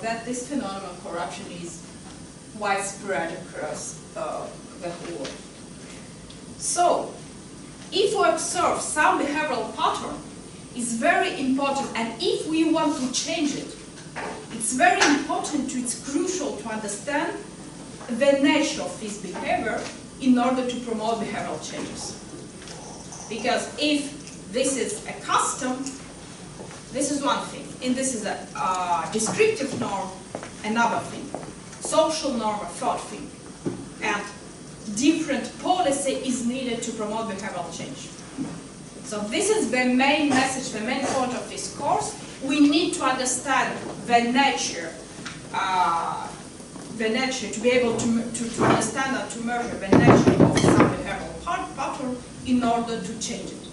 that this phenomenon of corruption is widespread across the whole world. So, if we observe some behavioral pattern, it's very important, and if we want to change it, it's very important, it's crucial to understand the nature of this behavior in order to promote behavioral changes. Because if this is a custom, this is one thing, and this is a descriptive norm, another thing. Social norm, a third thing. And different policy is needed to promote behavioral change. So this is the main message, the main point of this course. We need to understand the nature to be able to understand and to measure the nature of some behavioral pattern in order to change it.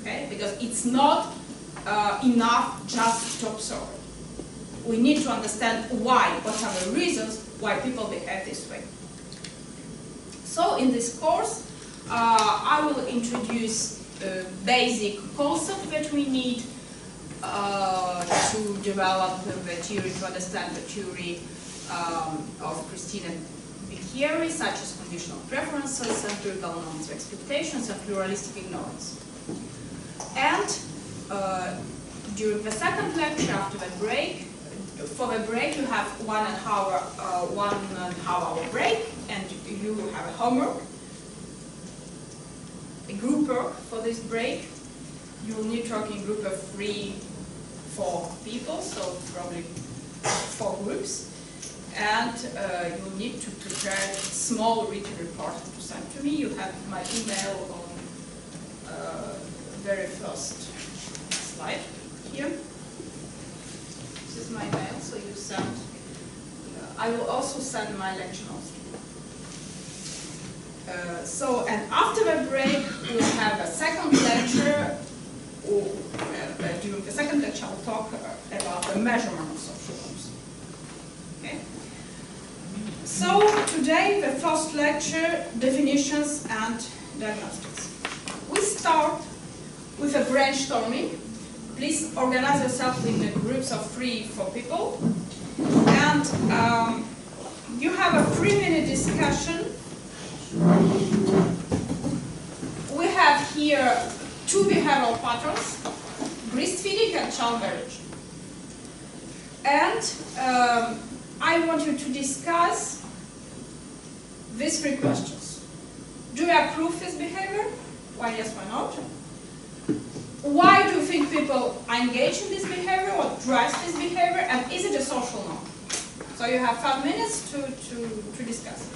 Okay? Because it's not enough just to observe it. We need to understand why, what are the reasons why people behave this way. So in this course, I will introduce basic concepts that we need to develop the theory, to understand the theory of Christina behavior, such as conditional preferences, empirical norms of expectations, and pluralistic ignorance. And during the second lecture, after the break, for the break you have 1.5 hour break, and you have a homework, a group work for this break. You will need to work in group of 3-4 people, so probably 4 groups. And you'll need to prepare a small written report to send to me. You have my email on very first slide here. This is my mail, so you send. I will also send my lecture notes. So, and after the break, we'll have a second lecture. During the second lecture, I'll talk about the measurement of social norms. Okay? So, today, the first lecture, definitions and diagnostics. We start with a brainstorming. Please organize yourself in groups of 3-4 people. And you have a 3-minute discussion. We have here 2 behavioral patterns, breastfeeding and child marriage. And I want you to discuss these 3 questions. Do you approve this behavior? Why yes, why not? Why do you think people engage in this behavior or drives this behavior? And is it a social norm? So you have 5 minutes to discuss.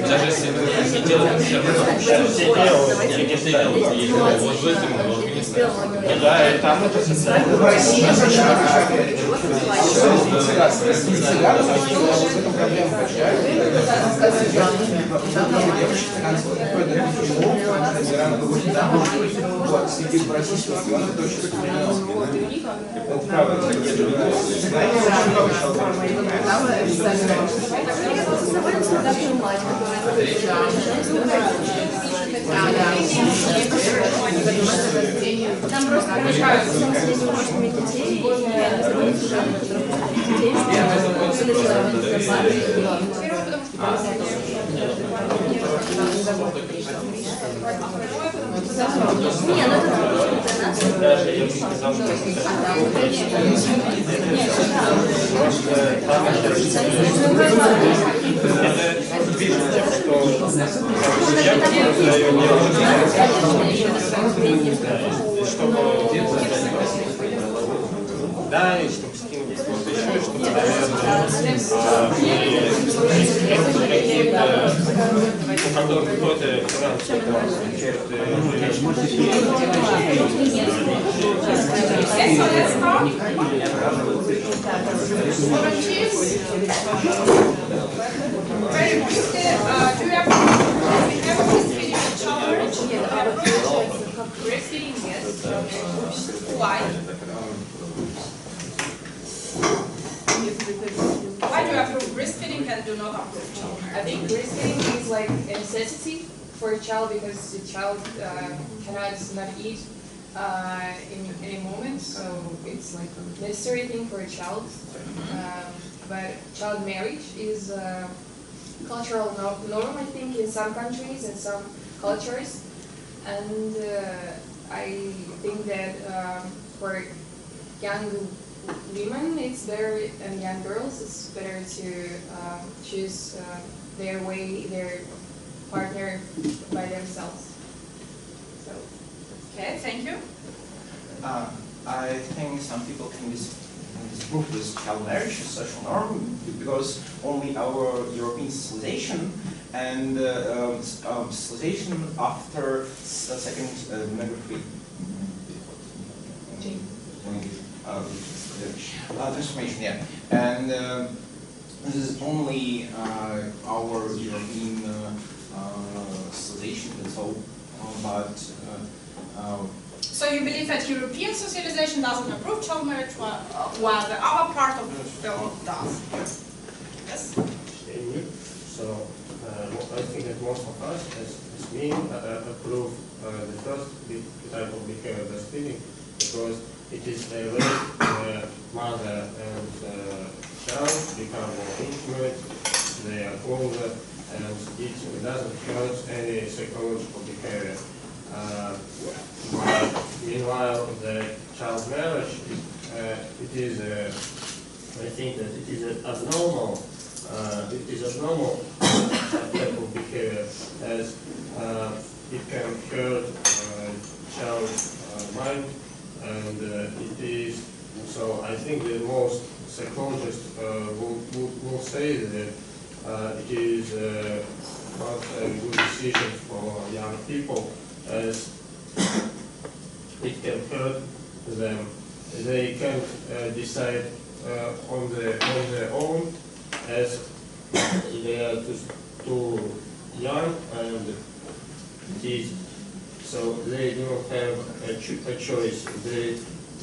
Даже если не делать, все равно если вот в этом организации. Да, и там это социально. Там просто детей не, ну даже я бы сказал, что да, и чтобы скинуть вот еще, чтобы, наверное, кто-то Very briefly, do you ever breastfeeding a child? Breastfeeding, yes. Why? Why do you approve breastfeeding and do not approve childbirth? I think breastfeeding is like a necessity for a child because the child cannot not eat in any moment, so it's like a necessary thing for a child. But child marriage is a cultural norm, I think, in some countries and some cultures, and I think that for young women it's better, and young girls it's better to choose their way, their partner by themselves. So. Okay, thank you. I think some people can disprove this child marriage as social norm because only our European civilization and civilization after second demography transformation, yeah, and this is only our European civilization and so, but. So you believe that European socialization doesn't approve child marriage, while the other part of the world does? Yes? So I think that most of us, as me, approve the first type of behavior breastfeeding because it is a way where mother and child become more intimate, they are closer, and it doesn't hurt any psychological behavior. But meanwhile, the child marriage, it is, I think that it is abnormal. It is abnormal type of behavior, as it can hurt child's mind, and it is. So I think that most psychologists will say that it is not a good decision for young people, as it can hurt them. They can't decide on their own, as they are too young and teased. So they do not have a choice. They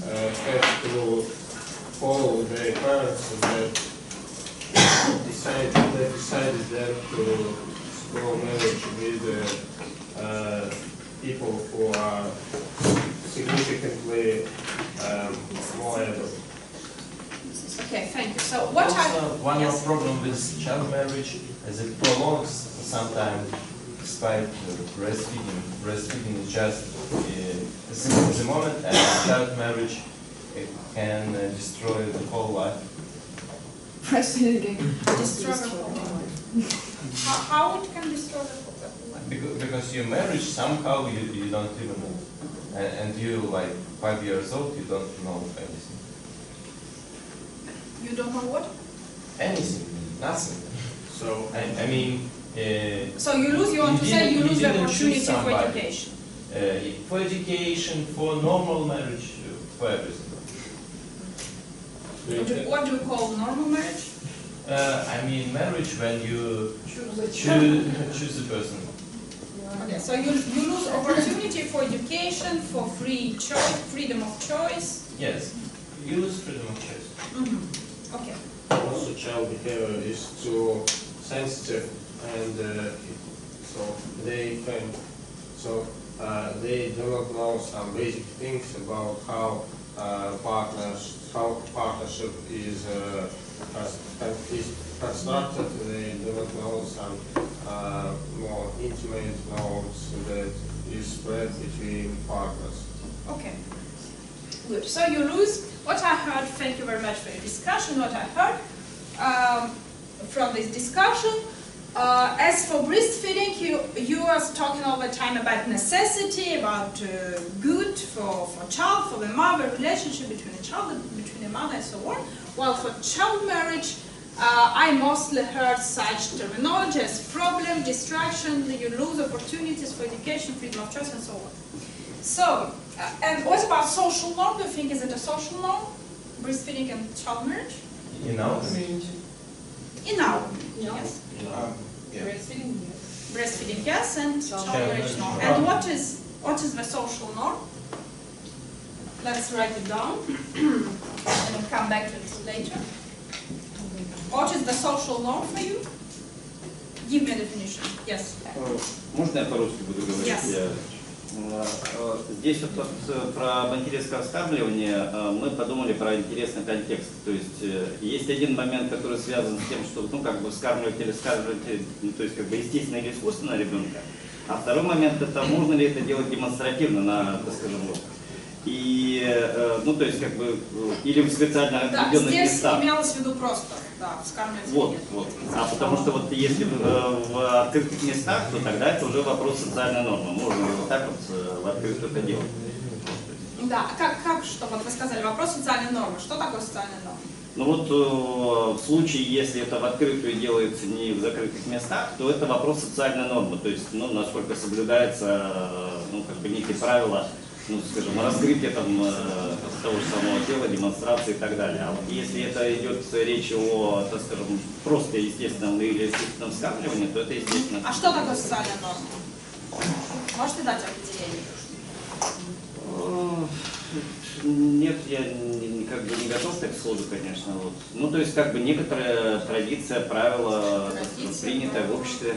have to follow their parents that decided them to go marriage with people who are significantly more adult. Okay, thank you. So what One more problem with child marriage is it prolongs sometimes despite breastfeeding. Breastfeeding is just the moment, and child marriage can destroy the whole life. Breastfeeding destroy the whole life. How it can destroy the whole life? Because your marriage somehow you don't even know, and you like 5 years old, you don't know anything. You don't know what? Anything, nothing. So I mean. So you lose. You want to say you lose the opportunity for education. For education, for normal marriage, for everything. What do you call normal marriage? I mean marriage when you choose the person. Okay, so you lose opportunity for education, for free choice, freedom of choice. Yes, you lose freedom of choice. Mm-hmm. Okay. Also, child behavior is too sensitive, and so they can, they do not know some basic things about how partnership is constructed. They do not know some more intimate norms that is spread between partners. Okay. Good. So you lose. What I heard. Thank you very much for your discussion. What I heard from this discussion. As for breastfeeding, you are talking all the time about necessity, about good for child, for the mother, relationship between the child, between the mother, and so on. While for child marriage, I mostly heard such terminology as problem, distraction, you lose opportunities for education, freedom of choice, and so on. So, and what about social norm? Do you think is it a social norm, breastfeeding and child marriage? In our community? In our, yes. Breastfeeding, yes. Breastfeeding, yes, and child marriage norm. And what is the social norm? Let's write it down, and we'll come back to this later. What is the social norm for you? Give me a definition. Yes. Можно я по-русски буду говорить? Yes. Здесь вот про интересное вскармливание мы подумали про интересный контекст. То есть есть один момент, который связан с тем, что вскармливать или скармливать, то есть естественно или искусственно ребенка. А второй момент это можно ли это делать демонстративно скажем, и то есть или в специально определенных местах. Здесь имелось в виду просто, да, вскармливать. Вот. А потому что вот если в открытых местах, то тогда это уже вопрос социальной нормы. Можно вот так вот в открытую это делать. Да, что вот вы сказали, вопрос социальной нормы. Что такое социальная норма? Ну вот в случае, если это в открытую делается не в закрытых местах, то это вопрос социальной нормы. То есть, насколько соблюдается, некие правила, скажем, раскрытие того же самого тела, демонстрации и так далее. А вот если это идет речь о, так скажем, просто естественном или искусственном вскармливании, то это естественно. А что такое социальная норма? Можете дать определение? Нет, я не готов так сходу, конечно. Вот. То есть некоторая традиция, правила, принятая в обществе.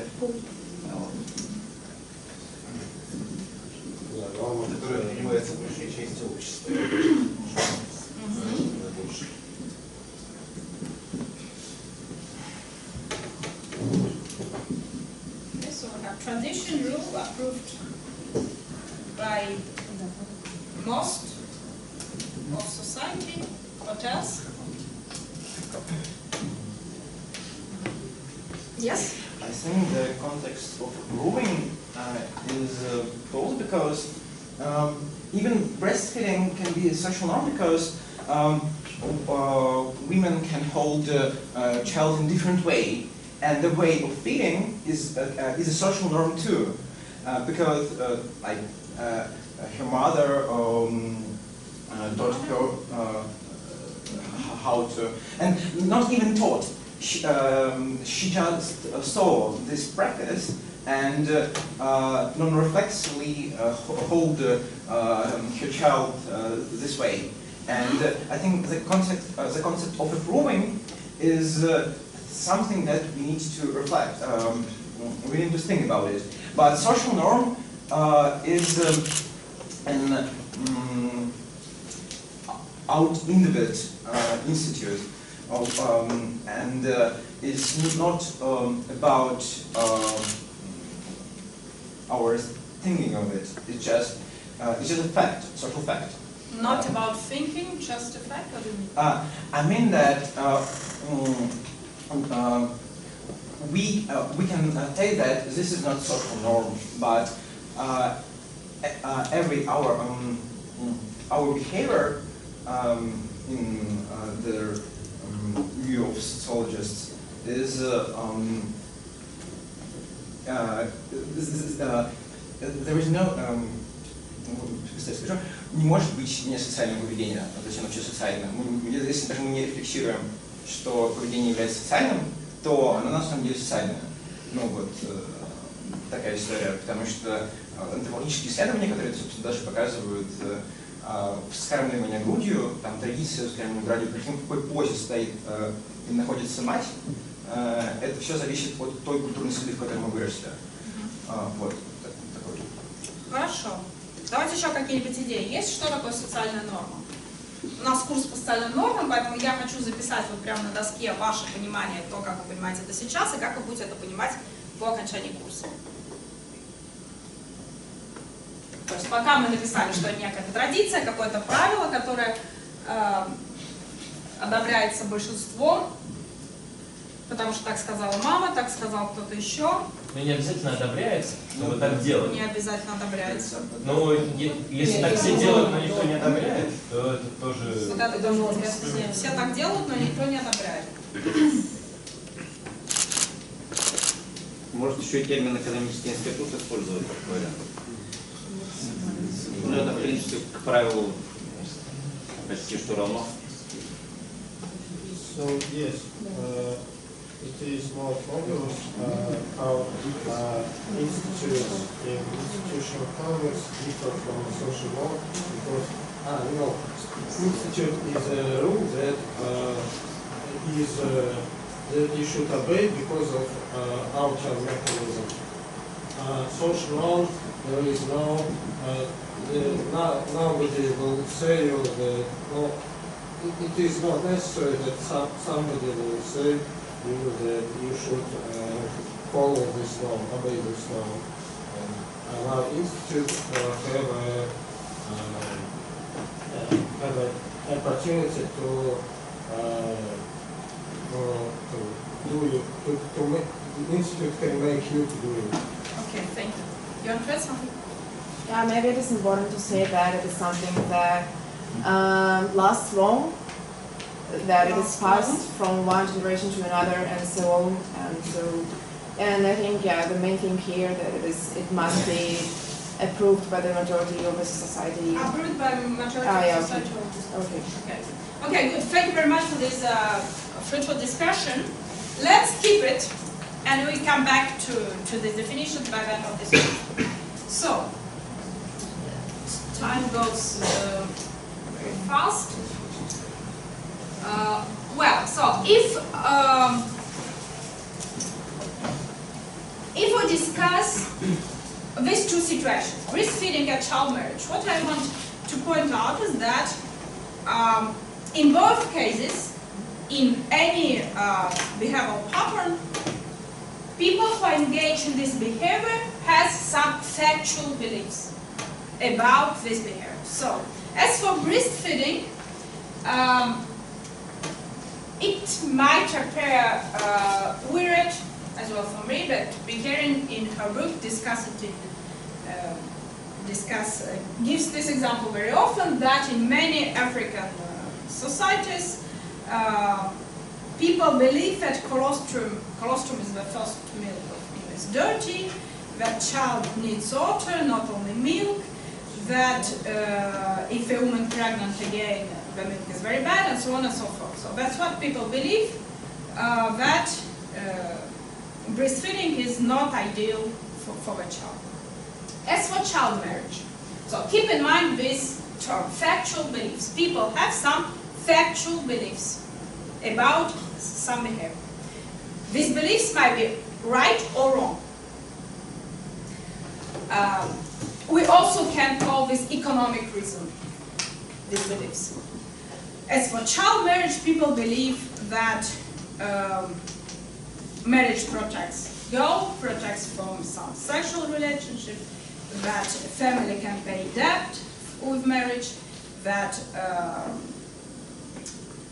Которая принимается большей частью общества. condition rule approved by most of society. What else? Yes? I think the context of growing is close because even breastfeeding can be a social norm because women can hold a child in different way, and the way of feeding is a social norm too, because like her mother taught her how to, and not even taught. She just saw this practice and non-reflexively hold her child this way. And I think the concept of approving is something that we need to reflect. We need to think about it. But social norm is an out-individual institute. And it's not about our thinking of it. It's just a fact, social fact. Not about thinking, just a fact. What do you mean? I mean that we can say that this is not social norm, but our behavior in the view of sociologists is there is no не может быть не социального поведения, то есть оно вообще социальное. Если даже мы не рефлексируем, что поведение является социальным, то оно на самом деле социальное. Ну вот такая история, потому что антропологические исследования, которые, собственно, даже показывают вскармливание грудью, там традиция вскармливания грудью, в какой позе стоит и находится мать, это все зависит от той культурной среды, в которой мы выросли. Вот такой. Хорошо. Давайте еще какие-нибудь идеи. Есть что такое социальная норма? У нас курс по социальным нормам, поэтому я хочу записать вот прямо на доске ваше понимание, то, как вы понимаете это сейчас, и как вы будете это понимать по окончании курса. То есть пока мы написали, что некая традиция, какое-то правило, которое одобряется большинством, потому что так сказала мама, так сказал кто-то еще. Но не обязательно одобряется, чтобы так делать. Не обязательно одобряется. Но если так все делают, но никто не одобряет, то это тоже... Вот это тоже интересно. Все так делают, но никто не одобряет. Может еще и термин экономический институт использовать как вариант. Ну это в принципе к правилу почти что равно. So yes, it is not obvious how institutions in institutional economics differ from social law because institute is a rule that that you should obey because of outer mechanism. Social law, there is no nobody will say you that no. It is not necessary that somebody will say you that you should follow this law, obey this law. And our institute have an opportunity to do it. The institute can make you to do it. Okay, thank you. You want to add something? Yeah, maybe it is important to say that it is something that lasts long, that it is passed from one generation to another, and so on. And I think, yeah, the main thing here that it must be approved by the majority of the society. Approved by the majority of yeah, society. Okay. Okay, good. Thank you very much for this fruitful discussion. Let's keep it, and we come back to the definitions by the end of this week. So, time goes very fast. Well, so if we discuss these two situations, breastfeeding and child marriage, what I want to point out is that in both cases, in any behavioral pattern, people who engage in this behavior has factual beliefs about this behavior. So, as for breastfeeding, it might appear weird as well for me, but Beckering in her book gives this example very often, that in many African societies, people believe that colostrum is the first milk is dirty, that child needs water, not only milk, that if a woman pregnant again, the milk is very bad, and so on and so forth. So that's what people believe, that breastfeeding is not ideal for the child. As for child marriage, so keep in mind this term, factual beliefs. People have some factual beliefs about some behavior. These beliefs might be right or wrong. We also can call this economic reason, these beliefs. As for child marriage, people believe that marriage protects girl, protects from some sexual relationship, that family can pay debt with marriage, that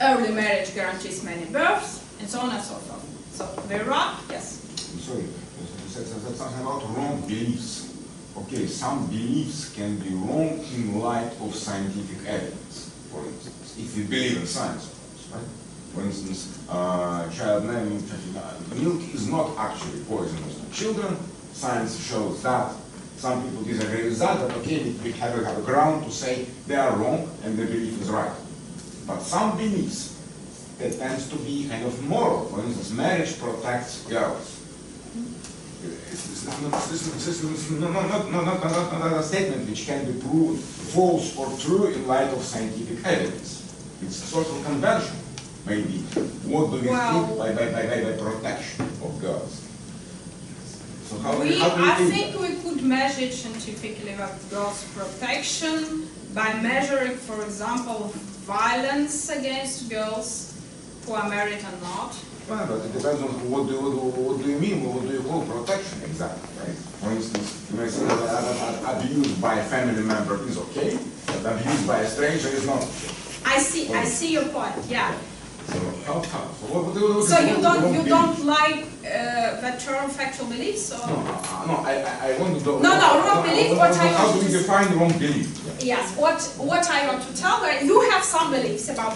early marriage guarantees many births, and so on and so forth. So, very wrong? Yes? I'm sorry, you said something about wrong beliefs. Okay, some beliefs can be wrong in light of scientific evidence, for instance, if we believe in science, right? For instance, child milk is not actually poisonous to children. Science shows that. Some people disagree with that, but okay, we have a ground to say they are wrong and the belief is right. But some beliefs, that tends to be kind of moral. For instance, marriage protects girls. It's not a statement which can be proved false or true in light of scientific evidence. It's a social convention, maybe. What do we think by protection of girls? So how do we I think we could measure scientifically that girls' protection by measuring, for example, violence against girls who are married or not. Well, but it depends on what do you mean, what do you call protection exactly, right? For instance, you may say that abuse by a family member is okay, but abuse by a stranger is not okay. I see your point, yeah. So how? So you don't like the term factual beliefs, or? No, I want to. No, wrong belief. How do we define wrong belief? Yes, what I want to tell you, you have some beliefs about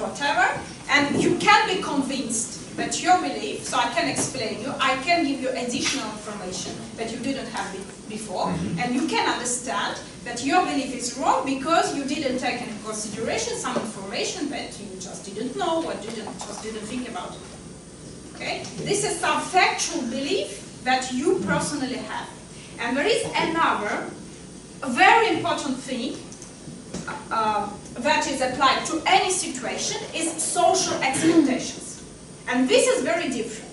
whatever, and you can be convinced that your belief, so I can explain you, I can give you additional information that you didn't have before, and you can understand that your belief is wrong because you didn't take into consideration some information that you just didn't know or just didn't think about it. Okay? This is some factual belief that you personally have. And there is another very important thing that is applied to any situation is social expectations. And this is very different.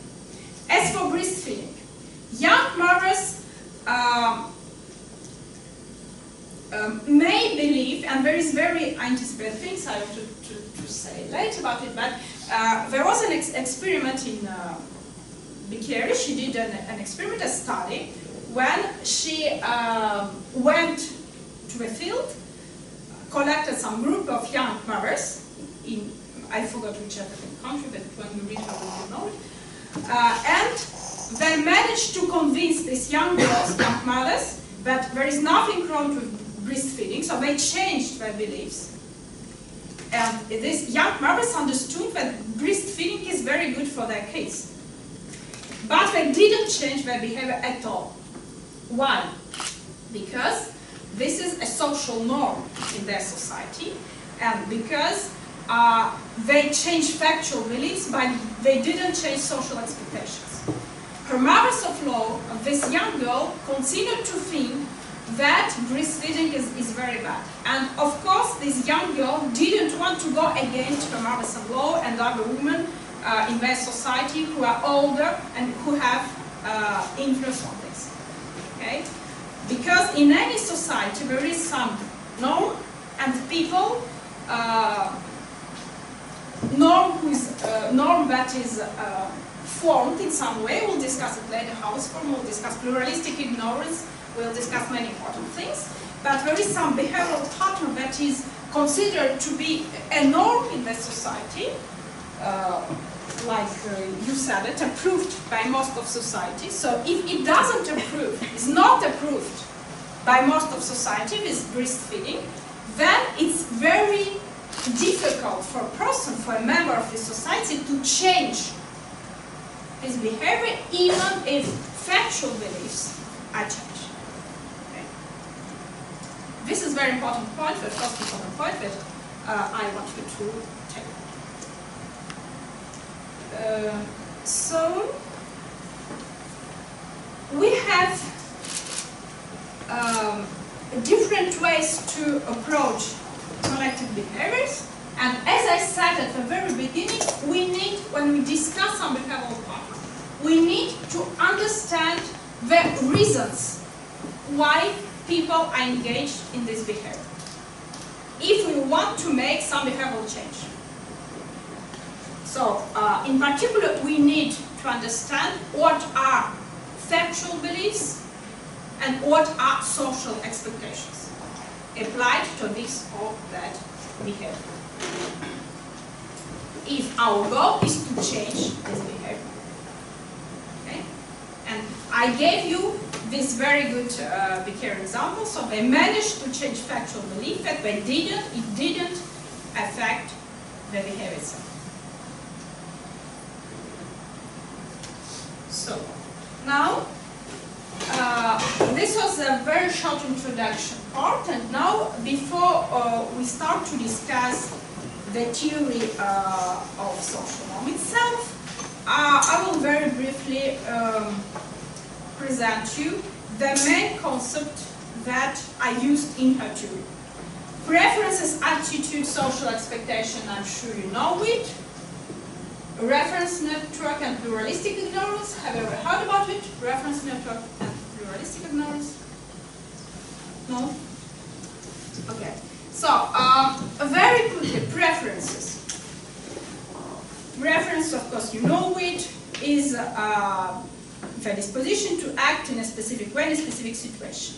As for breastfeeding, young mothers may believe, and there is very anticipated things I want to say later about it, but there was an experiment in Beckering. She did an experiment, a study, when she went to the field, collected some group of young mothers in, I forgot which African country, but when you read it, you know it. And they managed to convince these young girls, young mothers, that there is nothing wrong with breastfeeding, so they changed their beliefs. And these young mothers understood that breastfeeding is very good for their kids. But they didn't change their behavior at all. Why? Because this is a social norm in their society, and because they changed factual beliefs, but they didn't change social expectations. Her mothers of law, this young girl, continued to think that breastfeeding is very bad. And of course, this young girl didn't want to go against her mothers of law and other women in their society who are older and who have influence on this. Okay? Because in any society there is some norm, and people norm that is formed in some way. We'll discuss it later, how it's formed. We'll discuss pluralistic ignorance. We'll discuss many important things. But there is some behavioral pattern that is considered to be a norm in the society, like you said it, approved by most of society. So if it doesn't approve, is not approved by most of society with breastfeeding, then it's very difficult for a person, for a member of the society to change his behavior, even if factual beliefs are changed. Okay. This is a very important point, the first important point that I want you to take. So we have different ways to approach collective behaviors, and as I said at the very beginning, we need, when we discuss some behavioral patterns, we need to understand the reasons why people are engaged in this behavior, if we want to make some behavioral change. So, in particular, we need to understand what are factual beliefs and what are social expectations applied to this or that behavior. If our goal is to change this behavior. Okay? And I gave you this very good behavior example. So they managed to change factual belief that it didn't affect the behavior itself. So, now, this was a very short introduction part, and now, before we start to discuss the theory of social norm itself, I will very briefly present you the main concept that I used in her theory. Preferences, attitude, social expectation, I'm sure you know it. Reference network and pluralistic ignorance, have you ever heard about it? Reference network and pluralistic ignorance? No? Okay. So, very quickly, preferences. Reference, of course, you know it, is the disposition to act in a specific way in a specific situation.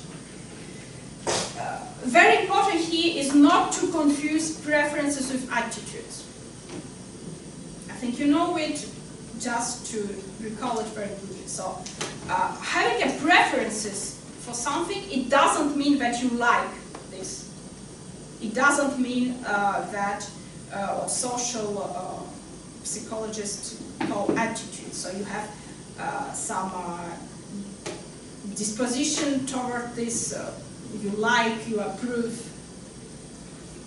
Very important here is not to confuse preferences with attitudes. I think you know it, just to recall it very quickly. So, having a preferences for something, it doesn't mean that you like this. It doesn't mean that what social psychologists call attitudes. So you have some disposition toward this, you like, you approve.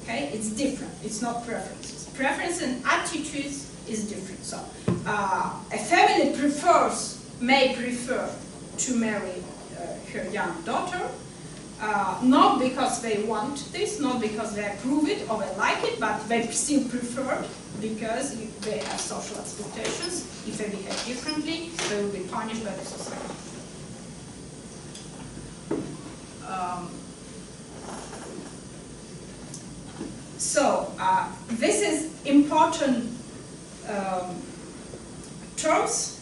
Okay, it's different. It's not preferences. Preference and attitudes is different. So a family may prefer to marry her young daughter, not because they want this, not because they approve it or they like it, but they still prefer because they have social expectations. If they behave differently, they will be punished by the society. So this is important terms: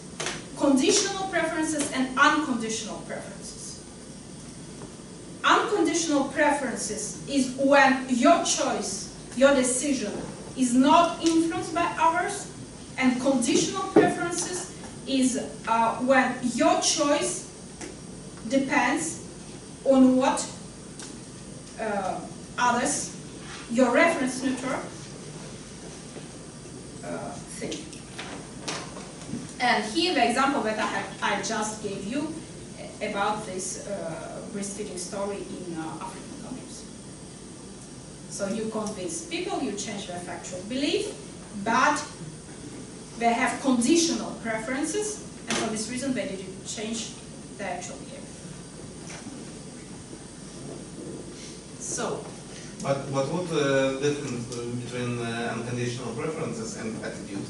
conditional preferences and unconditional preferences. Unconditional preferences is when your choice, your decision, is not influenced by others, and conditional preferences is when your choice depends on what others, your reference network, think. And here the example that I just gave you about this breastfeeding story in African countries. So you convince people, you change their factual belief, but they have conditional preferences, and for this reason they didn't change their actual behavior. So. But what would the difference between unconditional preferences and attitude?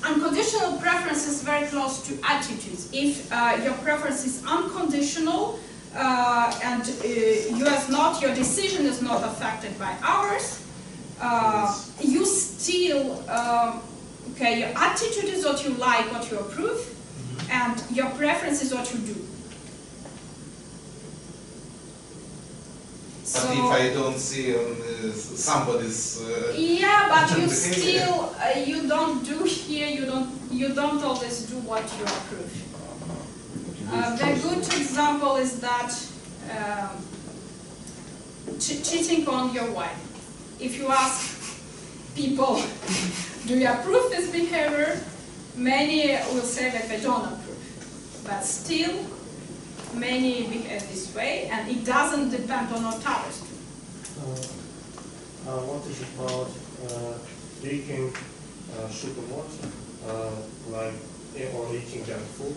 Unconditional preference is very close to attitudes. If your preference is unconditional and your decision is not affected by ours, you still Okay, your attitude is what you like, what you approve, and your preference is what you do. But if I don't see somebody's yeah, but you still you don't do here. You don't always do what you approve. The good example is that cheating on your wife. If you ask people, do you approve this behavior? Many will say that they don't approve. But still, many behave this way, and it doesn't depend on what others do. What is about drinking sugar water, or eating junk food?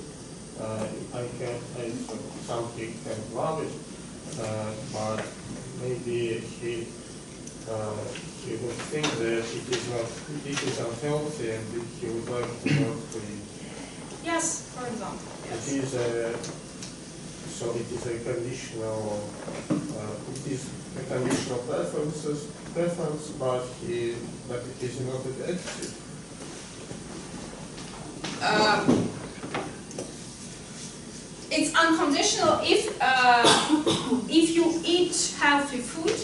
Some people can love it, but maybe he would think that it is unhealthy, and he would like to not to eat. Yes, for example. Yes. It is a conditional. It is a conditional preference, but it is not an attitude. It's unconditional if you eat healthy food,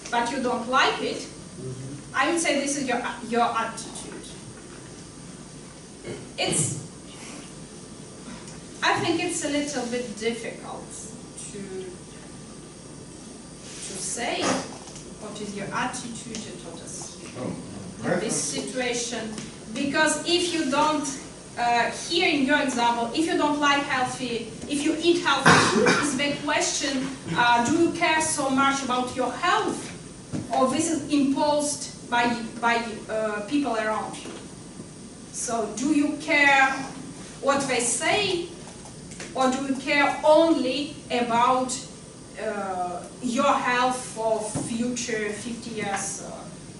but you don't like it. I would say this is your attitude. I think it's a little bit difficult to say what is your attitude in this situation, because if you don't, here in your example, if you don't like if you eat healthy food, is the question, do you care so much about your health, or this is imposed by people around you? So do you care what they say, or do you care only about your health for future 50 years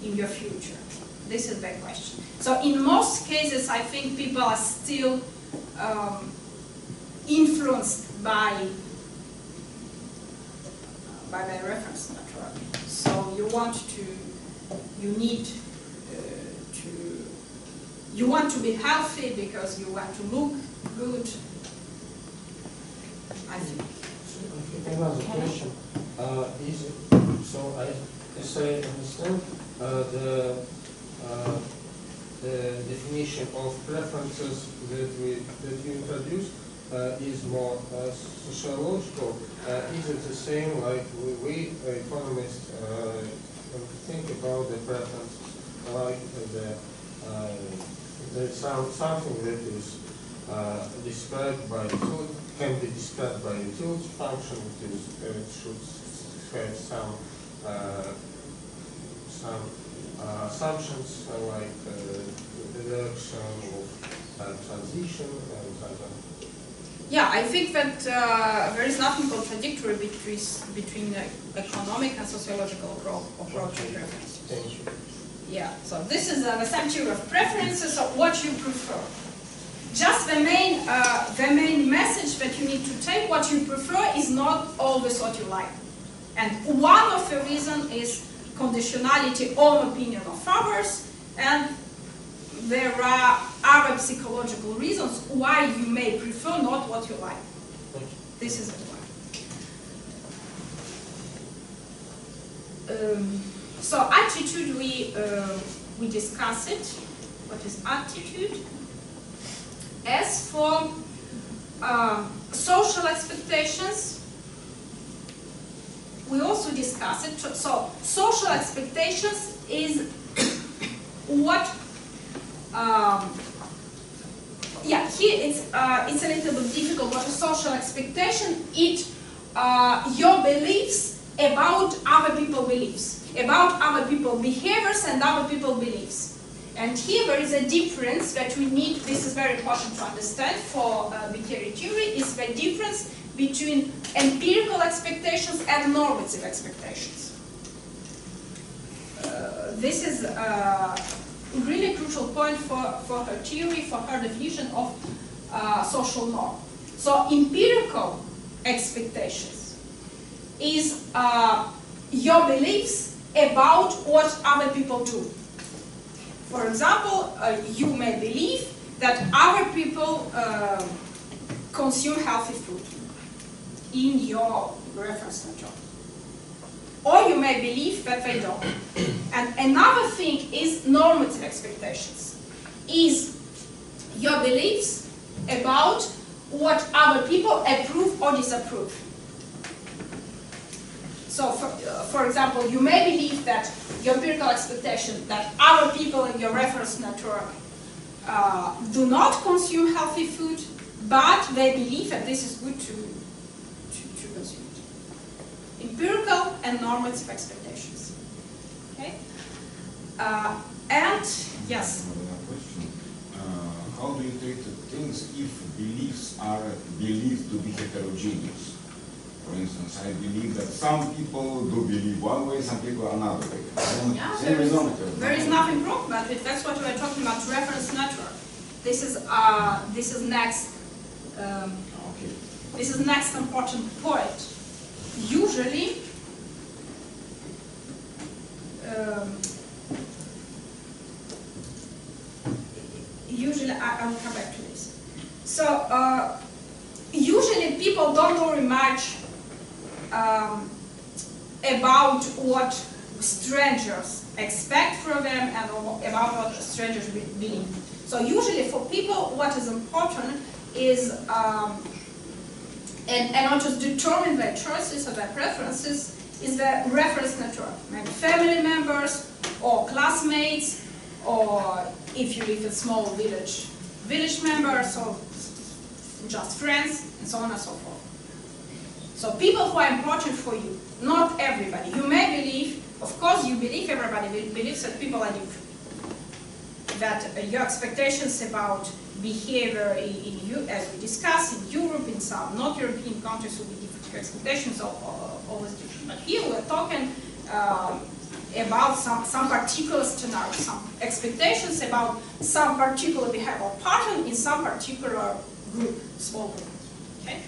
in your future? This is the question. So in most cases, I think people are still influenced by their reference naturally. So you want to be healthy because you want to look good. I think. Another question. As I understand, the definition of preferences that you introduced is more sociological. Is it the same like we economists think about the preferences, like something that is described by utility, can be described by utility function. It should have some assumptions like the direction of transition and other. Yeah, I think that there is nothing contradictory between economic and sociological approach to preferences. Thank you. Yeah, so this is the theory of preferences, of what you prefer. Just the main message that you need to take, what you prefer is not always what you like. And one of the reasons is conditionality on opinion of others, and there are other psychological reasons why you may prefer not what you like. This is the point. So attitude, we discuss it. What is attitude? As for social expectations, we also discuss it. So social expectations is what. Yeah, here it's a little bit difficult. What is social expectation? It your beliefs about other people's beliefs, about other people's behaviors and other people's beliefs. And here there is a difference that we need. This is very important to understand for behavior theory. Is the difference between empirical expectations and normative expectations. This is a really crucial point for her theory, for her definition of social norm. So empirical expectations is your beliefs about what other people do. For example, you may believe that other people consume healthy food in your reference network. Or you may believe that they don't. And another thing is normative expectations. Is your beliefs about what other people approve or disapprove. So, for example, you may believe that your empirical expectation that other people in your reference network do not consume healthy food, but they believe that this is good to consume it. Empirical and normative expectations. Okay? And yes. Question. How do you treat things if beliefs are believed to be heterogeneous? For instance, I believe that some people do believe one way, some people another way. Yeah, there is nothing wrong about it. That's what we're talking about, reference network. This is next. Okay. This is next important point. Usually, I will come back to this. So usually people don't worry much about what strangers expect from them and about what strangers believe. So usually for people what is important is, and what is determine their choices or their preferences is the reference network. Maybe family members or classmates, or if you live in a small village members, or just friends, and so on and so forth. So people who are important for you, not everybody. You may believe, of course you believe, everybody believes that people are different. That your expectations about behavior in you, as we discussed, in Europe, in some not European countries will be different. Your expectations are always different. But here we're talking about some particular scenario, some expectations about some particular behavioral pattern in some particular group, small group. Okay?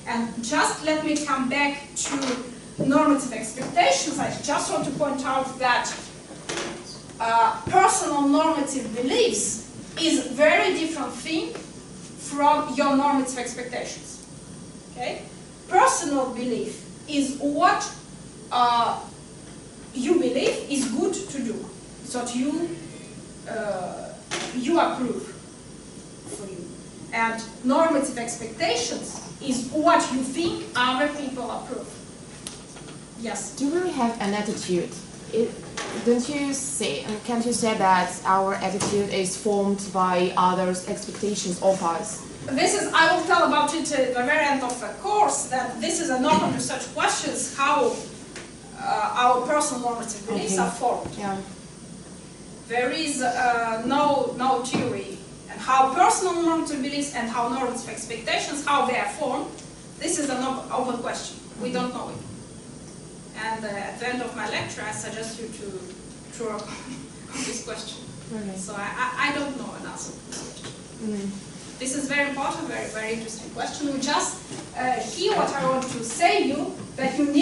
And just let me come back to normative expectations. I just want to point out that personal normative beliefs is a very different thing from your normative expectations. Okay? Personal belief is what you believe is good to do. It's what you approve for you. And normative expectations is what you think other people approve. Yes? Do we have an attitude? Don't you say, and can't you say that our attitude is formed by others' expectations of us? This is, I will tell about it at the very end of the course, that this is an open research questions, how our personal normative beliefs are formed. Yeah. There is no theory, and how personal normative beliefs and how normative expectations, how they are formed. This is an open question. We don't know it. And at the end of my lecture, I suggest you to work on this question. Okay. So I don't know an answer to this question. This is very important, very, very interesting question. We just hear what I want to say you, that you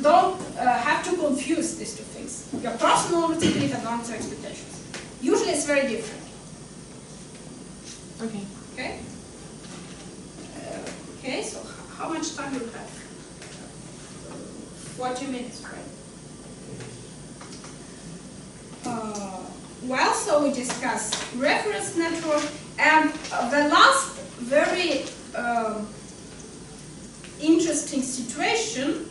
don't have to confuse these two things. Your personal normative belief and normative expectations. Usually it's very different. Okay. Okay? Okay, so how much time do you have? 40 minutes, right? Well, so we discussed reference network, and the last very interesting situation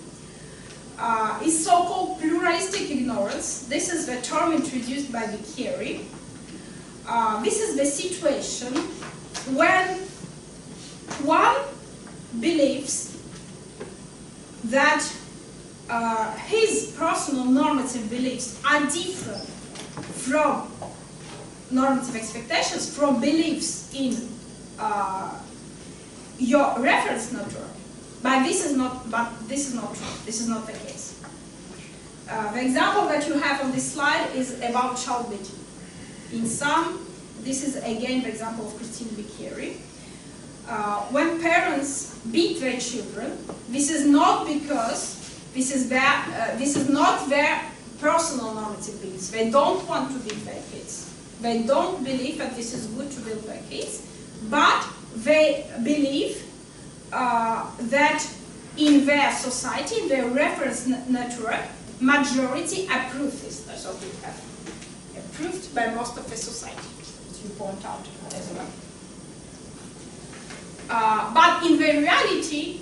is so-called pluralistic ignorance. This is the term introduced by Vicari. This is the situation when one believes that his personal normative beliefs are different from normative expectations, from beliefs in your reference network. But this is not true. This is not the case. The example that you have on this slide is about child beating. In some, this is again the example of Christine Vicari. When parents beat their children, this is not because this is not their personal normative beliefs. They don't want to beat their kids. They don't believe that this is good to build their kids, but they believe that in their society, in their reference network, majority approve this. That's what we have approved by most of the society, as you point out as well. But in the reality,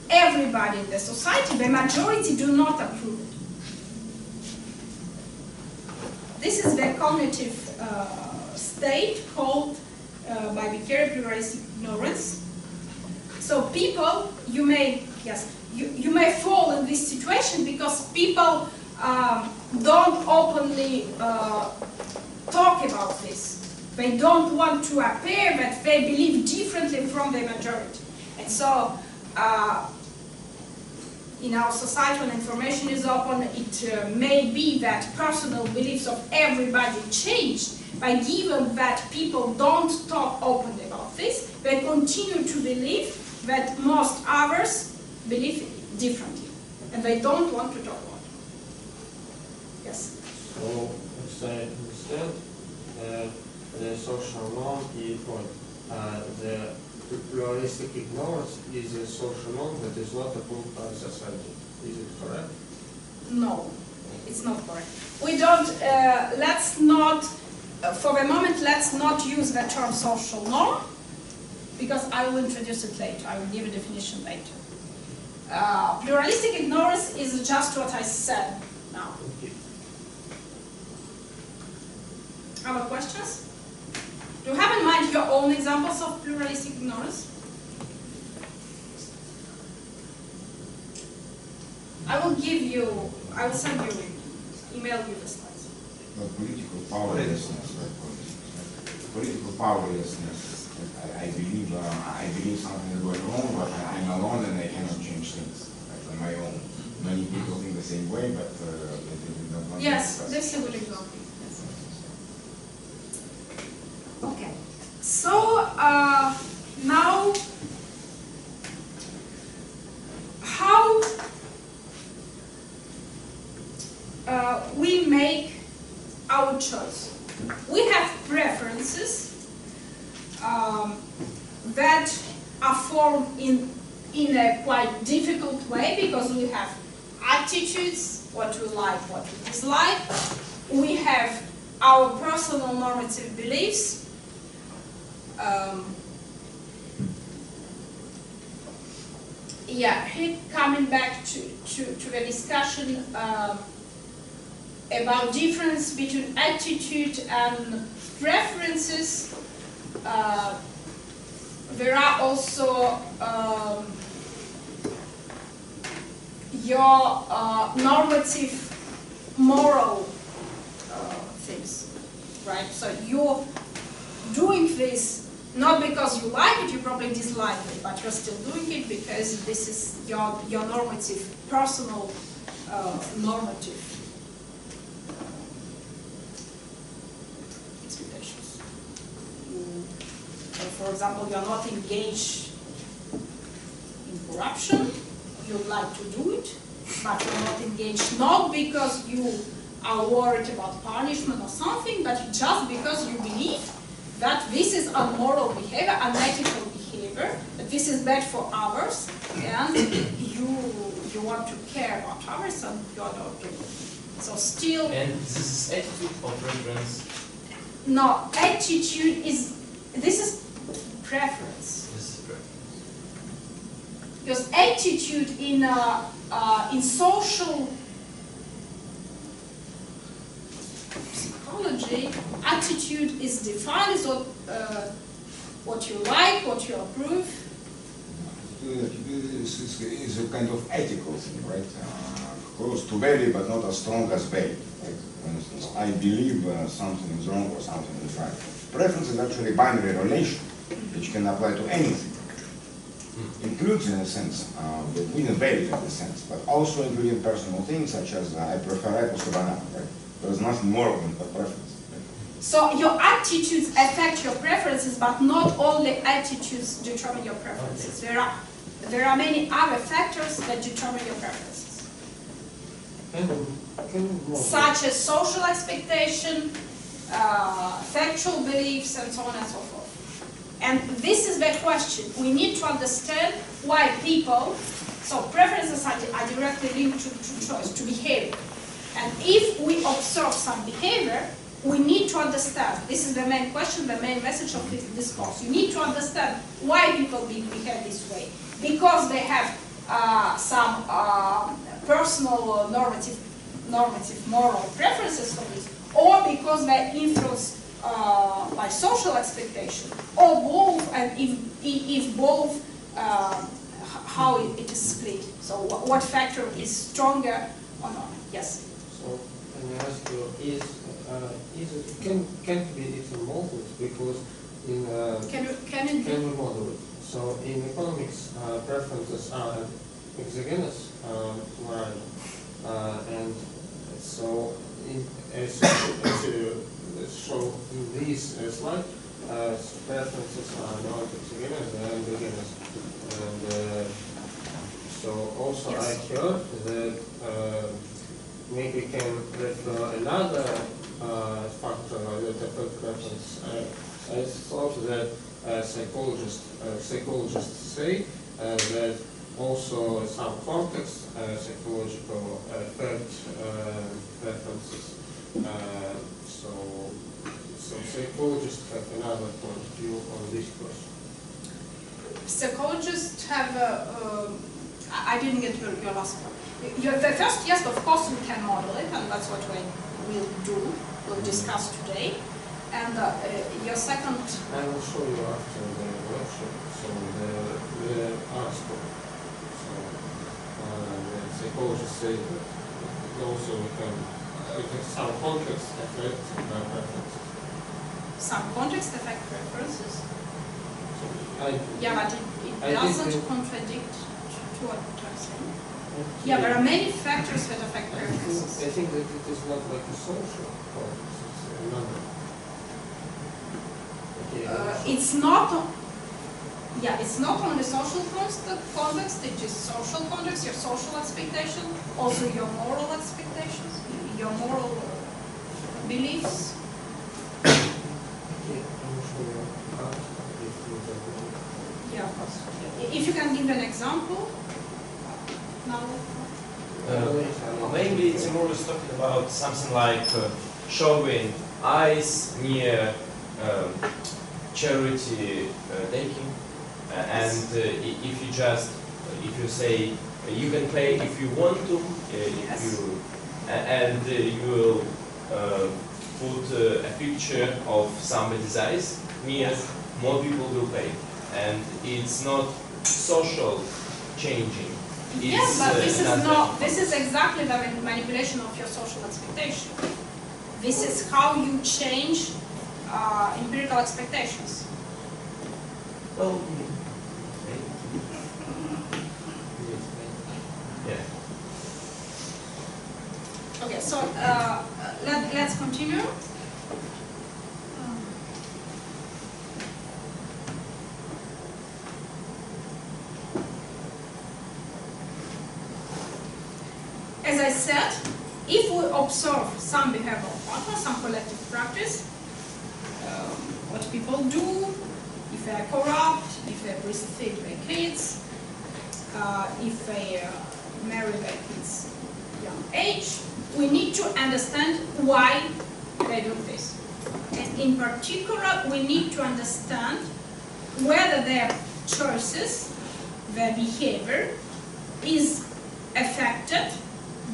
everybody in the society, the majority, do not approve it. This is the cognitive state called by Vicari pluralistic ignorance. So people, you may fall in this situation because people don't openly talk about this. They don't want to appear that they believe differently from the majority. And so in our society, when information is open, it may be that personal beliefs of everybody changed, by given that people don't talk openly about this, they continue to believe that most others believe differently, and they don't want to talk about it. Yes? So, as I understand, the social norm is what? The pluralistic ignorance is a social norm that is not approved by society. Is it correct? No, it's not correct. We don't, let's not, for the moment, let's not use the term social norm, because I will introduce it later. I will give a definition later. Pluralistic ignorance is just what I said now. Okay. Other questions? Do you have in mind your own examples of pluralistic ignorance? I will send you, email you the slides. Political powerlessness. Political powerlessness. I believe something is going wrong, but I'm alone and I cannot change things on my own. Many people think the same way, but they don't want to. Yes, this is a good example. Okay, so now how we make our choice. We have preferences that are formed in a quite difficult way, because we have attitudes, what we like, what we dislike. We have our personal normative beliefs. Here coming back to the discussion about difference between attitude and preferences. There are also your normative moral things, right? So you're doing this not because you like it, you probably dislike it, but you're still doing it because this is your normative, personal normative expectations. For example, you're not engaged in corruption, you like to do it, but you're not engaged not because you are worried about punishment or something, but just because you believe that this is unmoral behavior, unethical behavior, that this is bad for others, and you want to care about others, and you are not doing it. So still... And this is attitude or preference? No, attitude is... This is preference. This is preference. Because attitude in social psychology, attitude is defined as what you like, what you approve. It's a kind of ethical thing, right? Close to value, but not as strong as value. Right? For instance, I believe something is wrong or something is right. Preference is actually a binary relation, which can apply to anything. Includes, in a sense, within value in a sense, but also including personal things such as I prefer apples to banana. Right? There's nothing more than preference. Right? So your attitudes affect your preferences, but not only attitudes determine your preferences. There are many other factors that determine your preferences. And such as social expectation, factual beliefs, and so on and so forth. And this is the question. We need to understand why people, so preferences are directly linked to choice, to behavior. And if we observe some behavior, we need to understand, this is the main question, the main message of this course. You need to understand why people behave this way. Because they have some personal normative moral preferences for this, or because they're influenced by social expectation, or both, and if both, how it is split. So what factor is stronger or not? Yes? So, let me ask you, can't be it's a model, because in can we model it? So in economics, preferences are exogenous variable, and so as you show in this slide, preferences are not exogenous, they are endogenous. And so also yes. I heard that maybe we can refer another factor that affects preference. I thought that psychologists say that also some context psychological affect preferences. So psychologists have another point of view on this question. Psychologists have I didn't get your last one. The first, yes, of course we can model it, and that's what we'll discuss today. And your second... I will show you after the workshop, so the article. So the psychologists say that also we can some context affect preferences. Some context affect preferences? So yeah, but it doesn't contradict to what I'm saying. Yeah, there are many factors that affect preferences. I think that it is not like a social context, it's another. It's not, it's not only social context, it is social context, your social expectation, also your moral expectations, your moral beliefs. Yeah, of course. If you can give an example. Now. Maybe it's more talking about something like showing eyes near charity taking, and if you say you can pay if you want to, you will put a picture of somebody's eyes near, more people will pay, and it's not social changing. Yes, but this is not. This is exactly the manipulation of your social expectation. This is how you change empirical expectations. Well, yeah. Okay, so let's continue. As I said, if we observe some behavioral pattern, some collective practice, what people do, if they are corrupt, if they breastfeed their kids, if they marry their kids young age, we need to understand why they do this. And in particular, we need to understand whether their choices, their behavior, is affected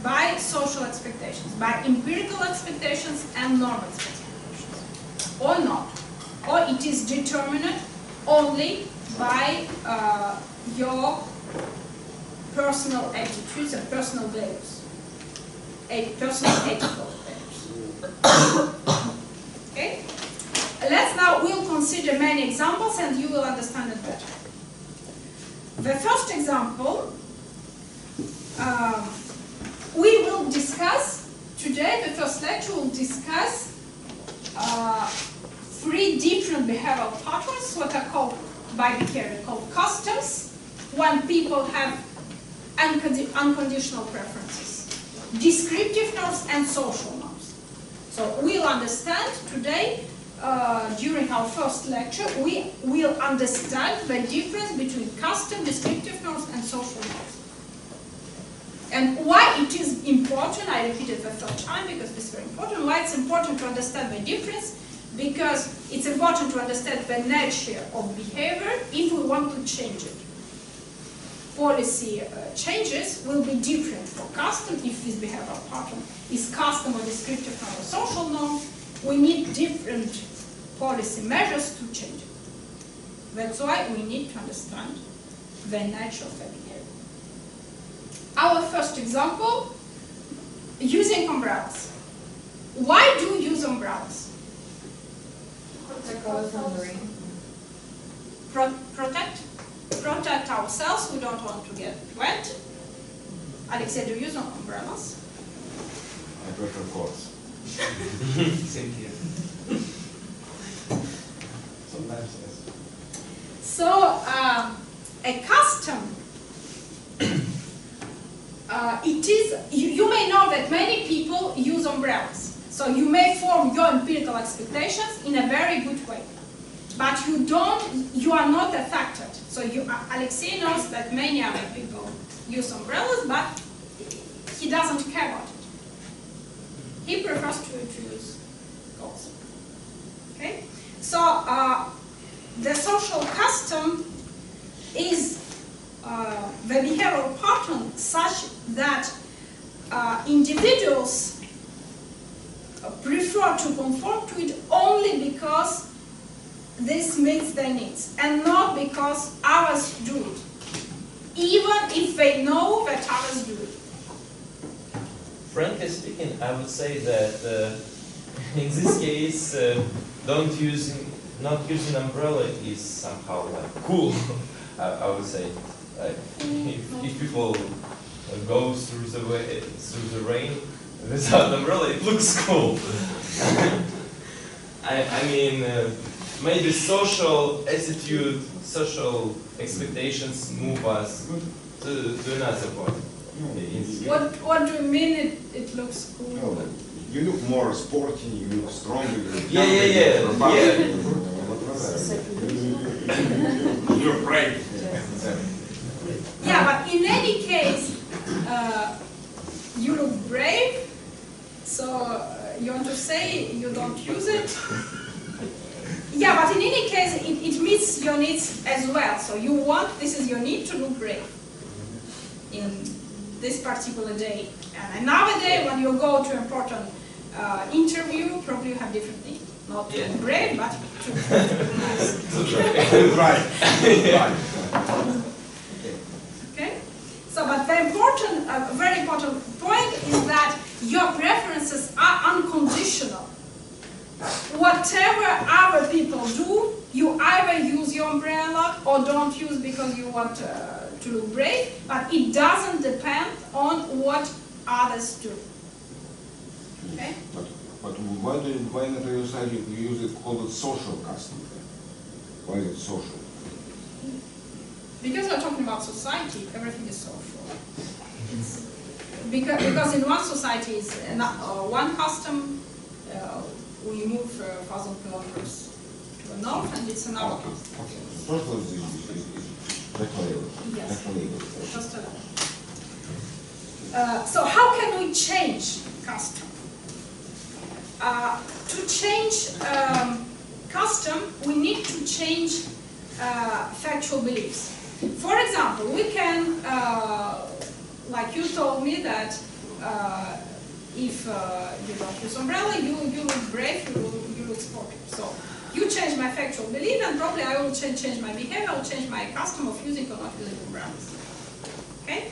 by social expectations, by empirical expectations and norm expectations, or not. Or it is determined only by your personal attitudes and personal values, personal ethical values. Okay? We'll consider many examples and you will understand it better. The first example, we will discuss today, the first lecture will discuss 3 different behavioral patterns, what are called by behavior called customs, when people have unconditional preferences. descriptive norms and social norms. So we'll understand today, during our first lecture, we will understand the difference between custom, descriptive norms and social norms. And why it is important, I repeat it the third time because this is very important, why it's important to understand the difference, because it's important to understand the nature of behavior if we want to change it. Policy changes will be different for custom if this behavioral pattern is custom or descriptive norm or social norm. We need different policy measures to change it. That's why we need to understand the nature of the behavior. Our first example, using umbrellas. Why do you use umbrellas? Protect us from the rain. Protect ourselves, we don't want to get wet. Alexei, do you use umbrellas? I prefer coats. Same here. Sometimes yes. So, a custom, it is, you may know that many people use umbrellas. So you may form your empirical expectations in a very good way. But you are not affected. So Alexei knows that many other people use umbrellas, but he doesn't care about it. He prefers to use coats. Okay? So the social custom is the behavioral pattern such that individuals prefer to conform to it only because this meets their needs, and not because others do it, even if they know that others do it. Frankly speaking, I would say that in this case, not using umbrella is somehow like cool. I would say, like, if people go through the rain without umbrella, it looks cool. I mean, maybe social attitude, social expectations move us to another point. What do you mean it looks cool? No, you look more sporty, you look stronger. Yeah. You're brave. Yeah, but in any case, you look brave, so you want to say you don't use it? Yeah, but in any case, it meets your needs as well. So you want, this is your need to look brave in this particular day. And another day, when you go to an important interview, probably you have different needs. Not to look brave, but to look nice. Right. Okay? So, but the important, very important point is that your preferences are unconditional. Whatever other people do, you either use your umbrella or don't use because you want to look brave, but it doesn't depend on what others do. Okay? But why not you decide you use it, call it social custom? Why is it social? Because we're talking about society, everything is social. Because in one society is one custom, we move 1,000 kilometers to the north, and it's another custom. Okay. Social is declarable. Yes. Just a level. So how can we change custom? To change custom, we need to change factual beliefs. For example, we can, like you told me that if you don't use umbrella, you look brave, you look sporty. So you change my factual belief, and probably I will change my behavior, I will change my custom of using or not using umbrellas. Okay?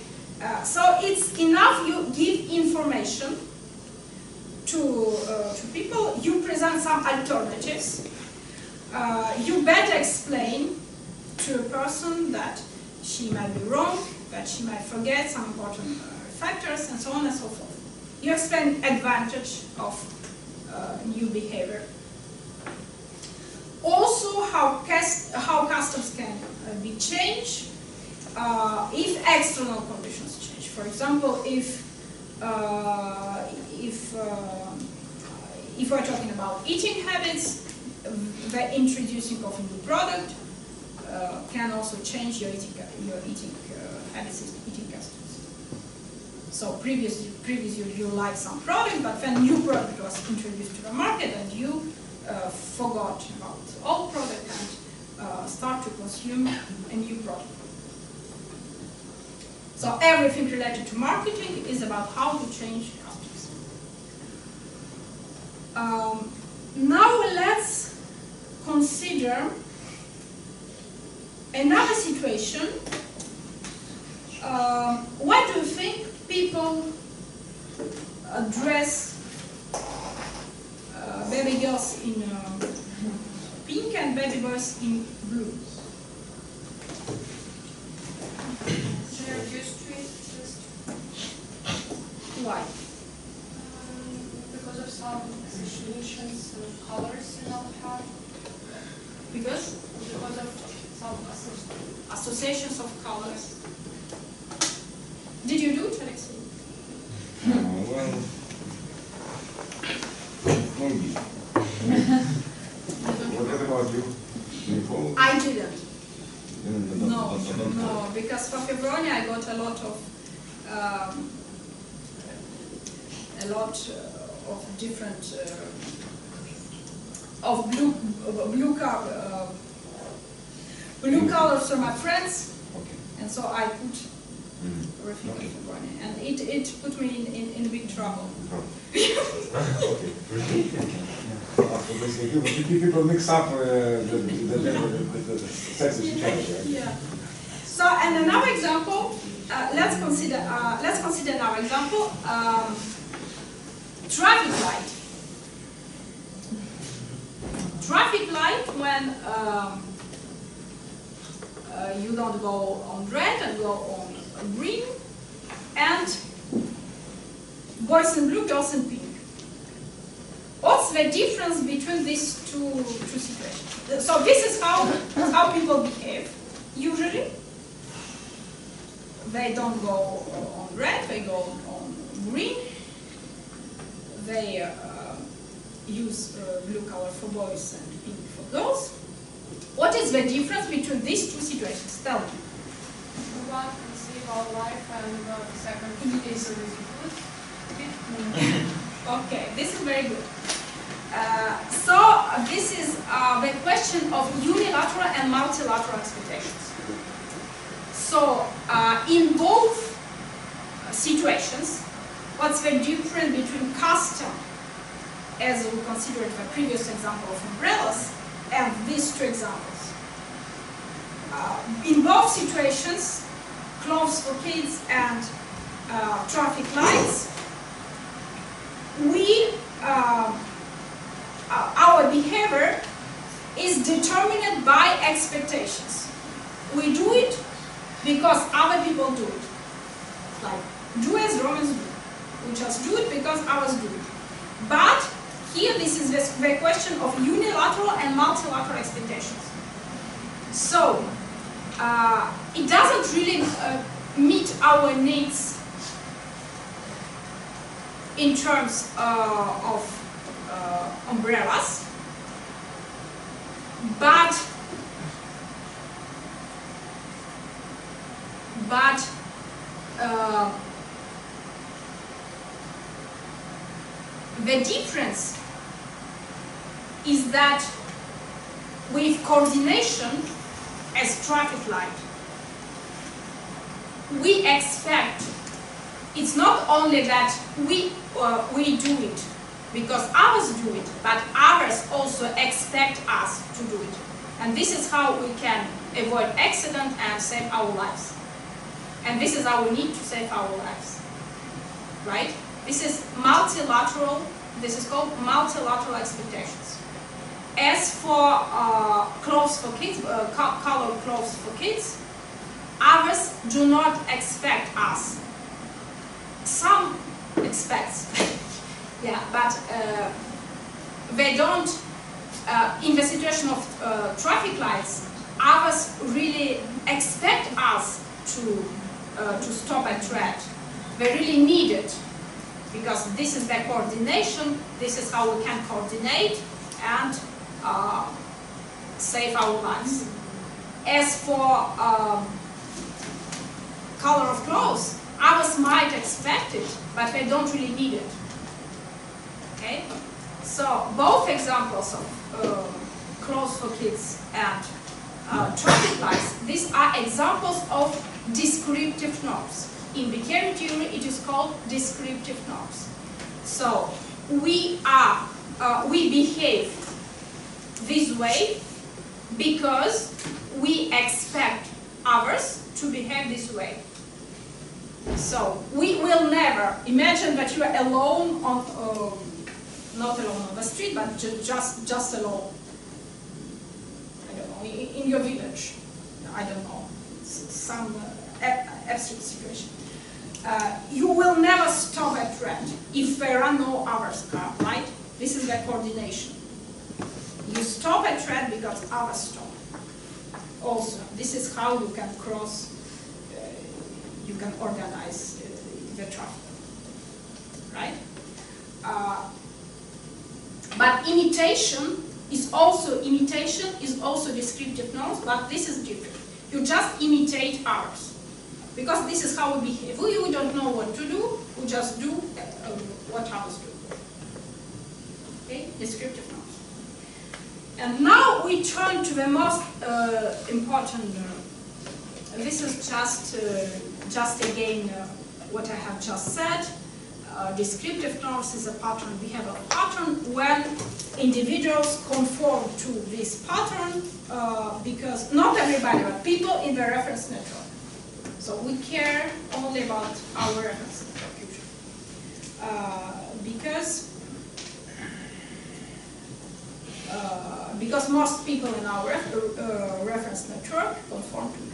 So it's enough you give information to people, you present some alternatives, you better explain to a person that she might be wrong, that she might forget some important factors, and so on and so forth. You explain advantage of new behavior. Also, how customs can be changed if external conditions change. For example, if if we're talking about eating habits, the introducing of a new product can also change your eating habits, eating customs. So previously you liked some product, but when new product was introduced to the market and you forgot about the old product and start to consume a new product. So everything related to marketing is about how to change customs. Now let's consider another situation. Why do you think people dress baby girls in pink and baby boys in blue? They're used to it just Why? because of some associations of colors in our hair. Because Because of some associations of colors. Did you do it, Alexei? Well, maybe. What about you? Nicole? I didn't. No, No, because for February I got a lot of different of blue colors from my friends, Okay. and so I put everything Okay. on February, and it put me in big trouble. Okay. So basically, people mix up the sexes each other, right? Yeah. So, and another example, let's consider another example. Traffic light. Traffic light when you don't go on red and go on green, and boys in blue, girls in pink. What's the difference between these two situations? So this is how people behave usually. They don't go on red, they go on green. They use blue color for boys and pink for girls. What is the difference between these two situations? Tell me. one can save our life and the second is ridiculous. Okay, this is very good. So this is the question of unilateral and multilateral expectations. So in both situations, what's the difference between custom, as we considered the previous example of umbrellas, and these two examples? In both situations, clothes for kids and traffic lights, our behavior is determined by expectations. We do it because other people do it. Like, do as Romans do. We just do it because others do it. But here this is the question of unilateral and multilateral expectations. So, it doesn't really meet our needs in terms of umbrellas, but the difference is that with coordination as traffic light, we expect, it's not only that we do it because others do it, but others also expect us to do it. And this is how we can avoid accident and save our lives. And this is our need to save our lives, right? This is multilateral, this is called multilateral expectations. As for clothes for kids, colored clothes for kids, others do not expect us. Some expect, yeah, but they don't, in the situation of traffic lights, others really expect us to stop at red. They really need it. because this is the coordination, this is how we can coordinate and save our lives. As for color of clothes, others might expect it, but they don't really need it. Okay? So both examples of clothes for kids and traffic lights, these are examples of descriptive norms. In behavior theory, it is called descriptive norms. So we behave this way because we expect others to behave this way. So we will never imagine that you are alone on, not alone on the street, but just alone. I don't know, in your village. I don't know, some abstract situation. You will never stop a threat if there are no others, right? This is the coordination. You stop a threat because others stop. Also, this is how you can cross, you can organize the traffic, right? But imitation is also descriptive norms, but this is different. You just imitate ours, because this is how we behave. We don't know what to do, we just do what others do. Okay, descriptive norms. And now we turn to the most important. This is just again what I have just said. Descriptive norms is a pattern. We have a pattern when individuals conform to this pattern because not everybody, but people in the reference network. So we care only about our reference network usually. Because most people in our reference network conform to it.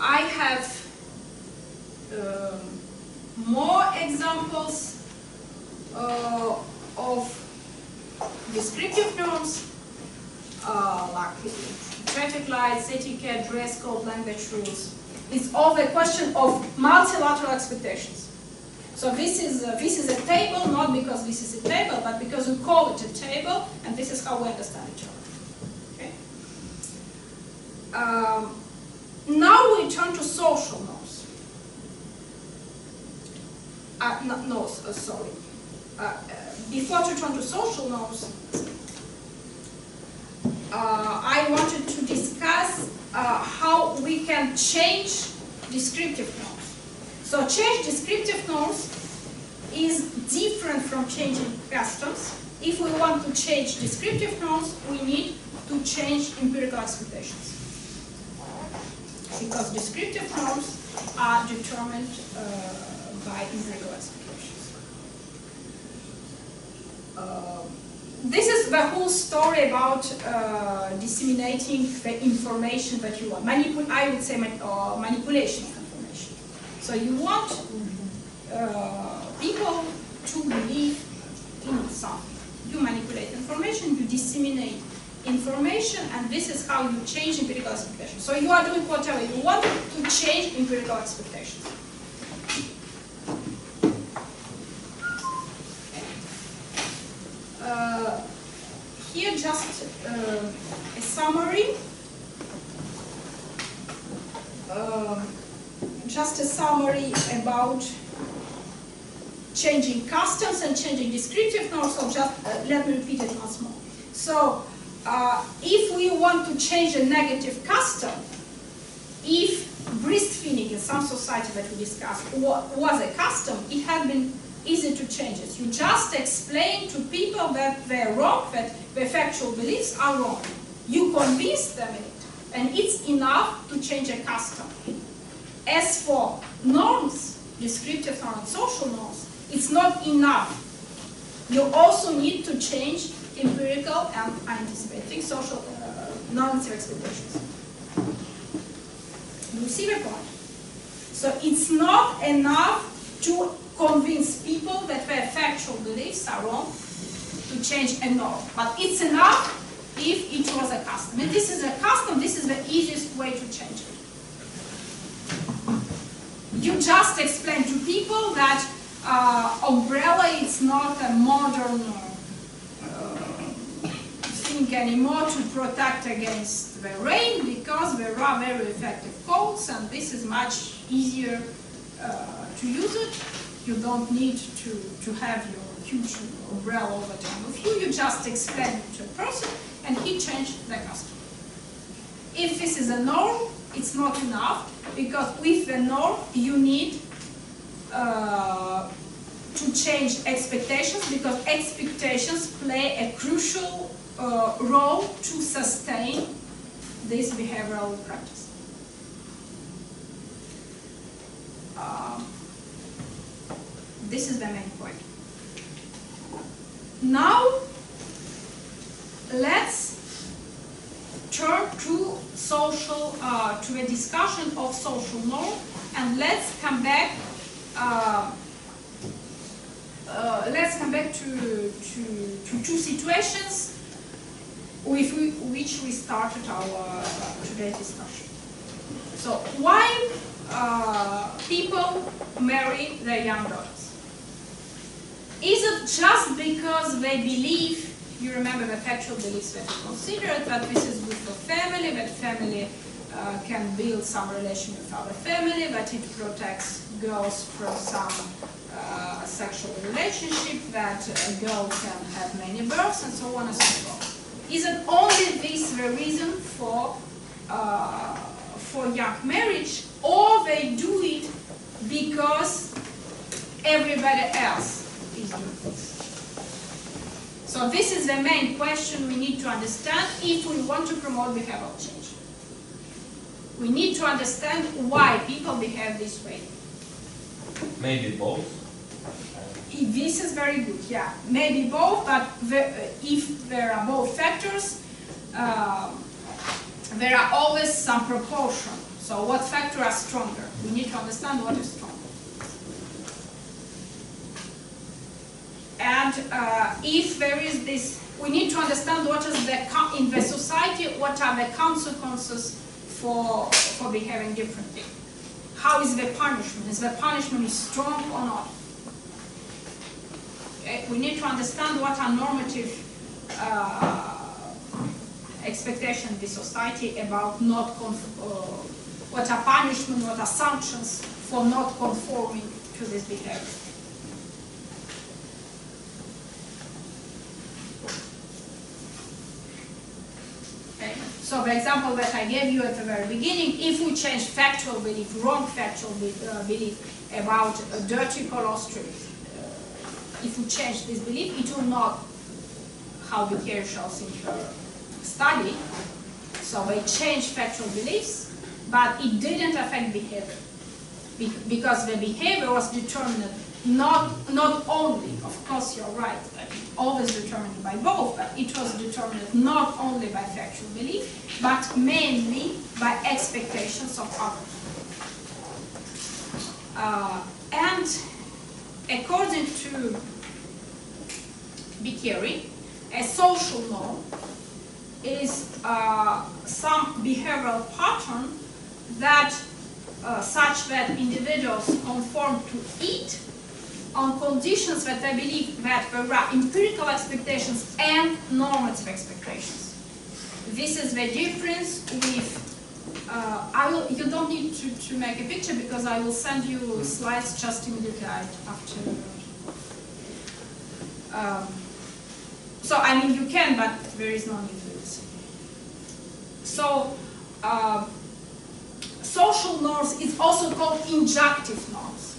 I have more examples of descriptive norms, like traffic lights, etiquette, dress code, language rules. It's all the question of multilateral expectations. So this is a table, not because this is a table, but because we call it a table, and this is how we understand each other. Okay? Now we turn to social norms. Sorry. Before to turn to social norms, I wanted to discuss how we can change descriptive norms. So change descriptive norms is different from changing customs. If we want to change descriptive norms, we need to change empirical expectations. Because descriptive norms are determined by empirical expectations. This is the whole story about disseminating the information that you want. I would say manipulation of information. So you want people to believe in something. You manipulate information, you disseminate information, and this is how you change empirical expectations. So you are doing whatever you want to change empirical expectations. Here just a summary. Just a summary about changing customs and changing descriptive norms. So just let me repeat it once more. So if we want to change a negative custom, if breastfeeding in some society that we discussed was a custom, it had been easy to change it. You just explain to people that they're wrong, that their factual beliefs are wrong. You convince them in it, and it's enough to change a custom. As for norms, descriptive norms, social norms, it's not enough. You also need to change empirical and anticipating social normative expectations. You see the point? So it's not enough to convince people that their factual beliefs are wrong to change a norm. But it's enough if it was a custom. And this is a custom, this is the easiest way to change it. you just explain to people that umbrella is not a modern thing anymore to protect against the rain, because there are very effective coats and this is much easier to use it. You don't need to have your huge umbrella all the time with you. You just explain it to a person and he changed the custom. If this is a norm, it's not enough, because with the norm you need to change expectations, because expectations play a crucial role to sustain this behavioral practice. This is the main point. Now, let's turn to social, to a discussion of social norm, and let's come back. To two situations with which we started our today's discussion. So, why people marry their young daughters? Is it just because they believe, you remember the factual beliefs that we considered, that this is good for family, that family can build some relation with other family, that it protects girls from some sexual relationship, that a girl can have many births, and so on and so forth? Is it only this the reason for young marriage, or they do it because everybody else is doing this? So this is the main question we need to understand if we want to promote behavioral change. We need to understand why people behave this way. Maybe both. This is very good, yeah. Maybe both, but if there are both factors, there are always some proportion. So what factors are stronger? We need to understand what is stronger. And if there is this, we need to understand what is in the society, what are the consequences for behaving differently. How is the punishment? Is the punishment strong or not? Okay. We need to understand what are normative expectations in the society about not what are punishment, what are sanctions for not conforming to this behavior. Okay. So the example that I gave you at the very beginning, if we change factual belief, wrong factual belief about a dirty colostrum, if we change this belief, it will not how behavior shows in her study. So they changed factual beliefs, but it didn't affect behavior, because the behavior was determined not only, of course you're right, that it always determined by both, but it was determined not only by factual belief, but mainly by expectations of others. And according to Bicchieri, a social norm is some behavioral pattern that such that individuals conform to it on conditions that they believe that there are empirical expectations and normative expectations. This is the difference with, you don't need to make a picture, because I will send you slides just immediately after. So, I mean, you can, but there is no need for this. So, social norms is also called injunctive norms.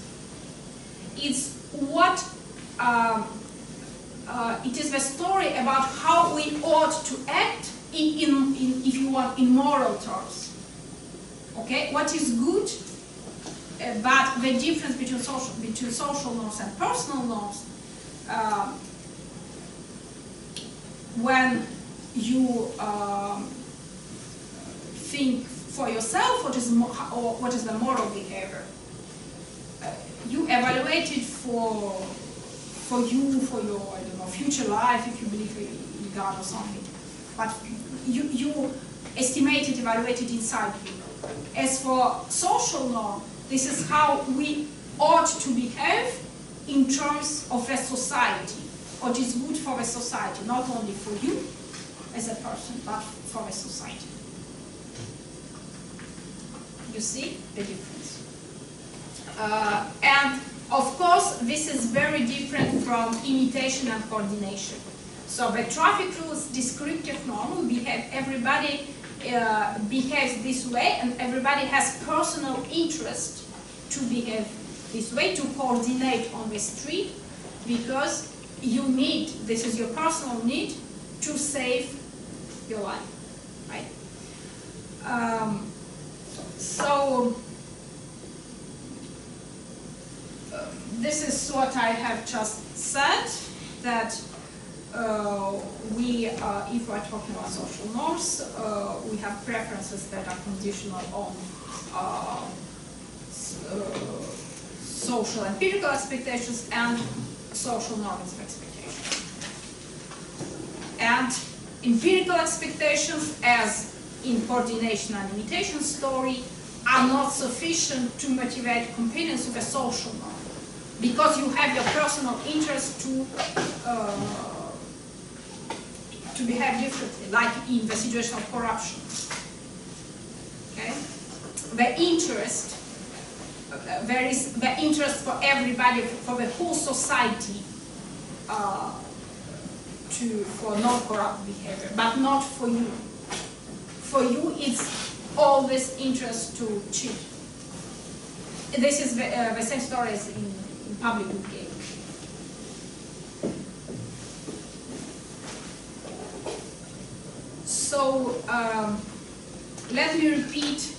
It's what, it is the story about how we ought to act in if you want, in moral terms. Okay, what is good, but the difference between social norms and personal norms, when you think for yourself what is the moral behavior, you evaluate it for you, for your, I don't know, future life, if you believe in God or something. But you estimate it, evaluate it inside you. As for social norm, This is how we ought to behave in terms of a society, what is good for a society, not only for you as a person, but for a society. You see the difference? And of course, this is very different from imitation and coordination. So the traffic rules descriptive norm, we have everybody behaves this way, and everybody has personal interest to behave this way, to coordinate on the street, because you need, this is your personal need, to save your life, right? This is what I have just said, that if we're talking about social norms, we have preferences that are conditional on social empirical expectations and social normative expectations. And empirical expectations, as in coordination and imitation story, are not sufficient to motivate compliance with a social norm, because you have your personal interest to behave differently, like in the situation of corruption. Okay, the interest, there is the interest for everybody, for the whole society, for non-corrupt behavior, but not for you. For you, it's always interest to cheat. This is the same story as in public good game. So let me repeat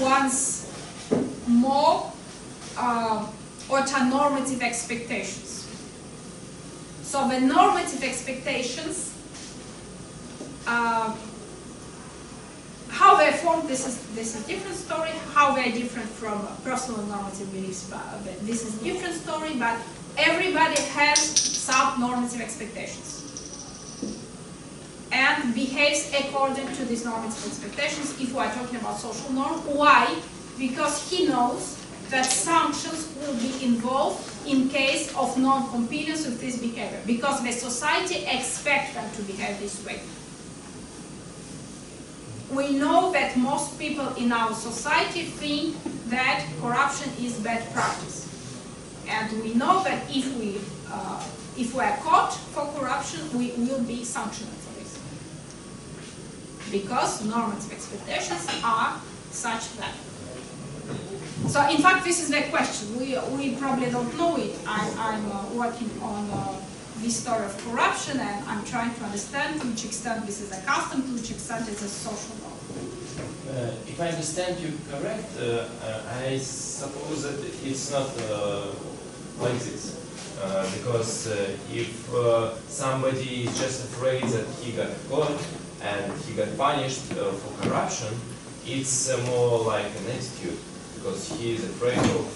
once more what are normative expectations. So the normative expectations, how they form, this is a different story. How they are different from personal normative beliefs, this is a different story. But everybody has some normative expectations and behaves according to these normative expectations. If we are talking about social norm, why? Because he knows that sanctions will be involved in case of non-compliance with this behavior, because the society expects them to behave this way. We know that most people in our society think that corruption is bad practice. And we know that if we are caught for corruption, we will be sanctioned for this. Because normative expectations are such that. So in fact, this is the question. We probably don't know it. I'm working on this story of corruption, and I'm trying to understand to which extent this is a custom, to which extent it's a social norm. If I understand you correct, I suppose that it's not like this. Because if somebody is just afraid that he got caught and he got punished for corruption, it's more like an attitude, because he is afraid of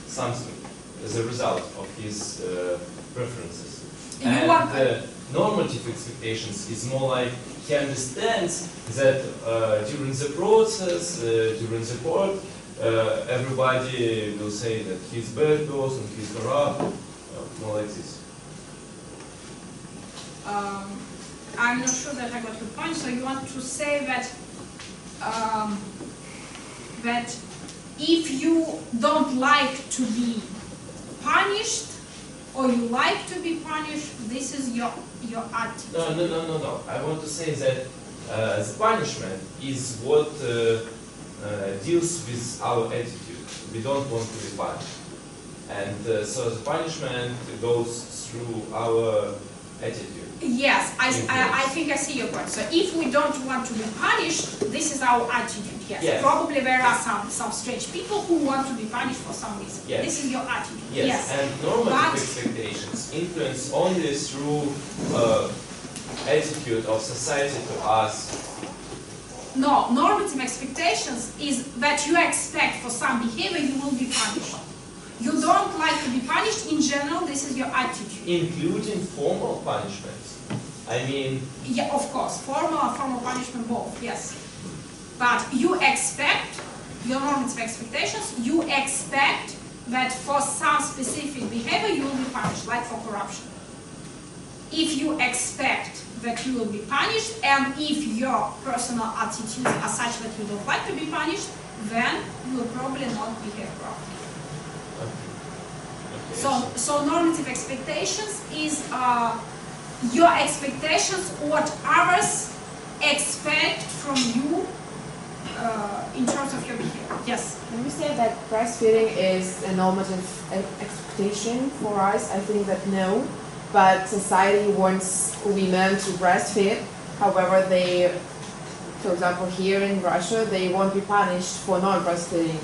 something as a result of his preferences. And normative expectations is more like he understands that during the process, during the court, everybody will say that he's a bad person, he's corrupt, more like this. I'm not sure that I got your point. So you want to say that that if you don't like to be punished, or you like to be punished, this is your attitude. No. I want to say that the punishment is what deals with our attitude. We don't want to be punished. And so the punishment goes through our attitude. Yes, I think I see your point. So if we don't want to be punished, this is our attitude. Yes. Probably there are some strange people who want to be punished for some reason. Yes. This is your attitude. Yes. And normative expectations influence only through attitude of society to us. No, normative expectations is that you expect for some behavior you will be punished. You don't like to be punished in general, this is your attitude. Including formal punishments. I mean... Yeah, of course, formal punishment, both, yes. But you expect, your normative expectations, you expect that for some specific behavior you will be punished, like for corruption. If you expect that you will be punished, and if your personal attitudes are such that you don't like to be punished, then you will probably not behave properly. Okay. So normative expectations is your expectations, what others expect from you in terms of your behavior. Yes? When we say that breastfeeding is a normative expectation for us, I think that no. But society wants women to breastfeed. However, they, for example, here in Russia, they won't be punished for not breastfeeding.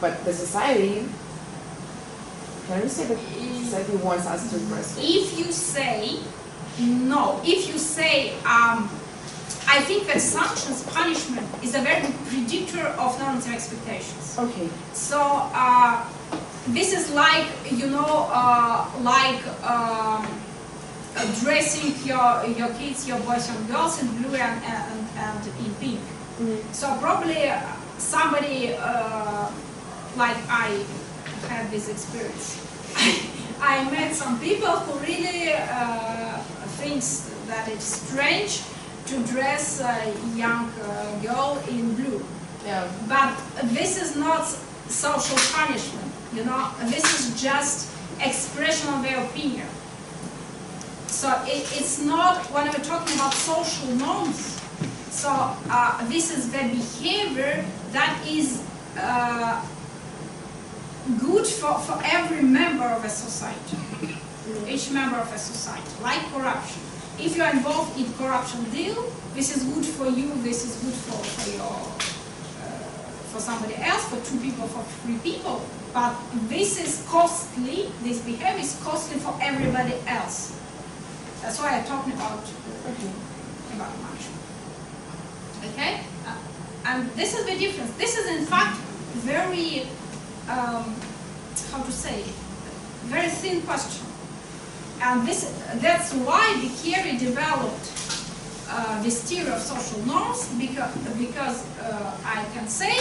But the society, can we say that society wants us to breastfeed? If you say no, if you say, I think that sanctions, punishment, is a very good predictor of normative expectations. Okay. So this is like, you know, dressing your kids, your boys and girls in blue and in pink. Mm-hmm. So probably somebody, like I had this experience. I met some people who really thinks that it's strange to dress a young girl in blue. Yeah. But this is not social punishment, you know. This is just expression of their opinion. So it's not, when we're talking about social norms, so this is the behavior that is good for every member of a society, each member of a society, like corruption. If you are involved in corruption deal, this is good for you, this is good for somebody else, for 2 people, for 3 people, but this is costly, this behavior is costly for everybody else. That's why I'm talking about punishment. Okay? And this is the difference. This is in fact very, how to say, very thin question. And that's why the theory developed this theory of social norms, because I can say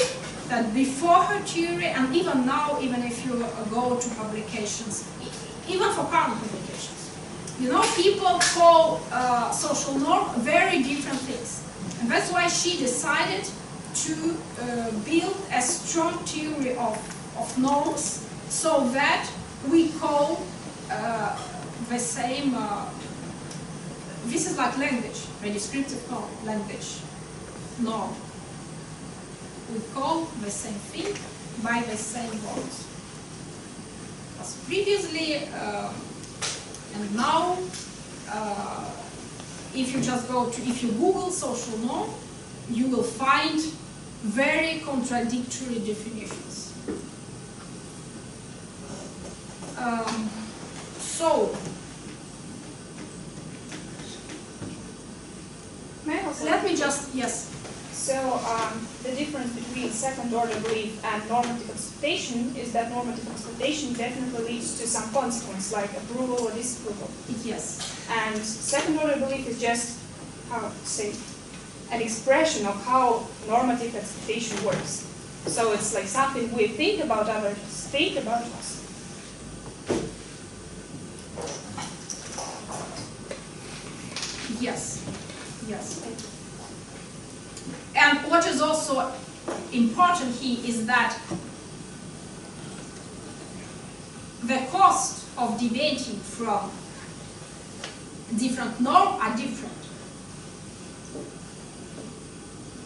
that before her theory, and even now, even if you go to publications, even for current publications, you know, people call social norm very different things. And that's why she decided to build a strong theory of norms, so that we call the same, this is like language, a descriptive language, norm. We call the same thing by the same words. As previously, and now, if you just go to, if you Google social norm, you will find very contradictory definitions. So, let me just, yes. So the difference between second-order belief and normative expectation is that normative expectation definitely leads to some consequence, like approval or disapproval. Yes. And second-order belief is just, how to say, an expression of how normative expectation works. So it's like something we think about others, think about us. Yes. Yes. And what is also important here is that the cost of deviating from different norms are different.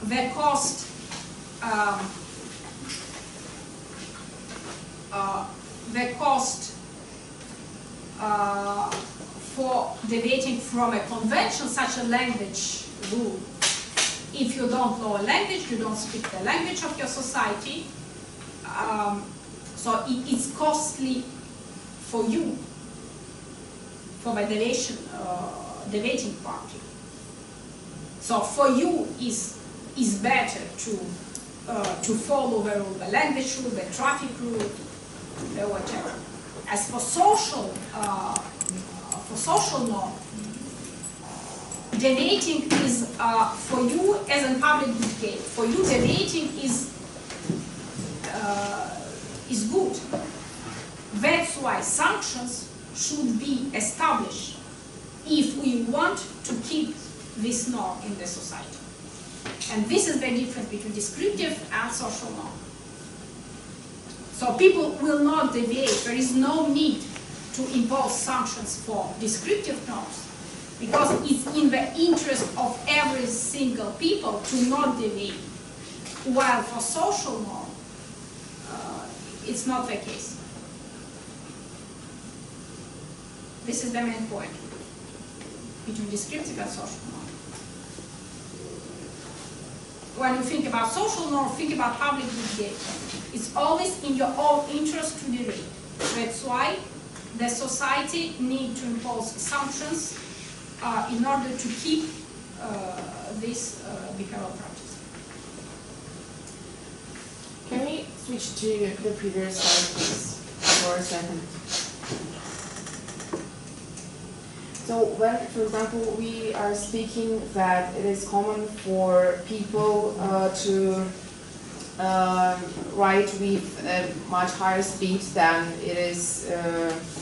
The cost for deviating from a convention, such a language rule. If you don't know a language, you don't speak the language of your society, so it's costly for you, for the deviating party. So for you is better to follow the language rule, the traffic rule, whatever. As for social norm, deviating is, for you as a public good, for you deviating is good. That's why sanctions should be established if we want to keep this norm in the society. And this is the difference between descriptive and social norm. So people will not deviate. There is no need to impose sanctions for descriptive norms because it's in the interest of every single people to not deviate. While for social norm, it's not the case. This is the main point between descriptive and social norm. When you think about social norm, think about public good behavior. It's always in your own interest to deviate. That's why the society needs to impose sanctions in order to keep this behavioral practice. Can we switch to the previous slide, please, for a second? So when, for example, we are speaking that it is common for people to write with a much higher speed than it is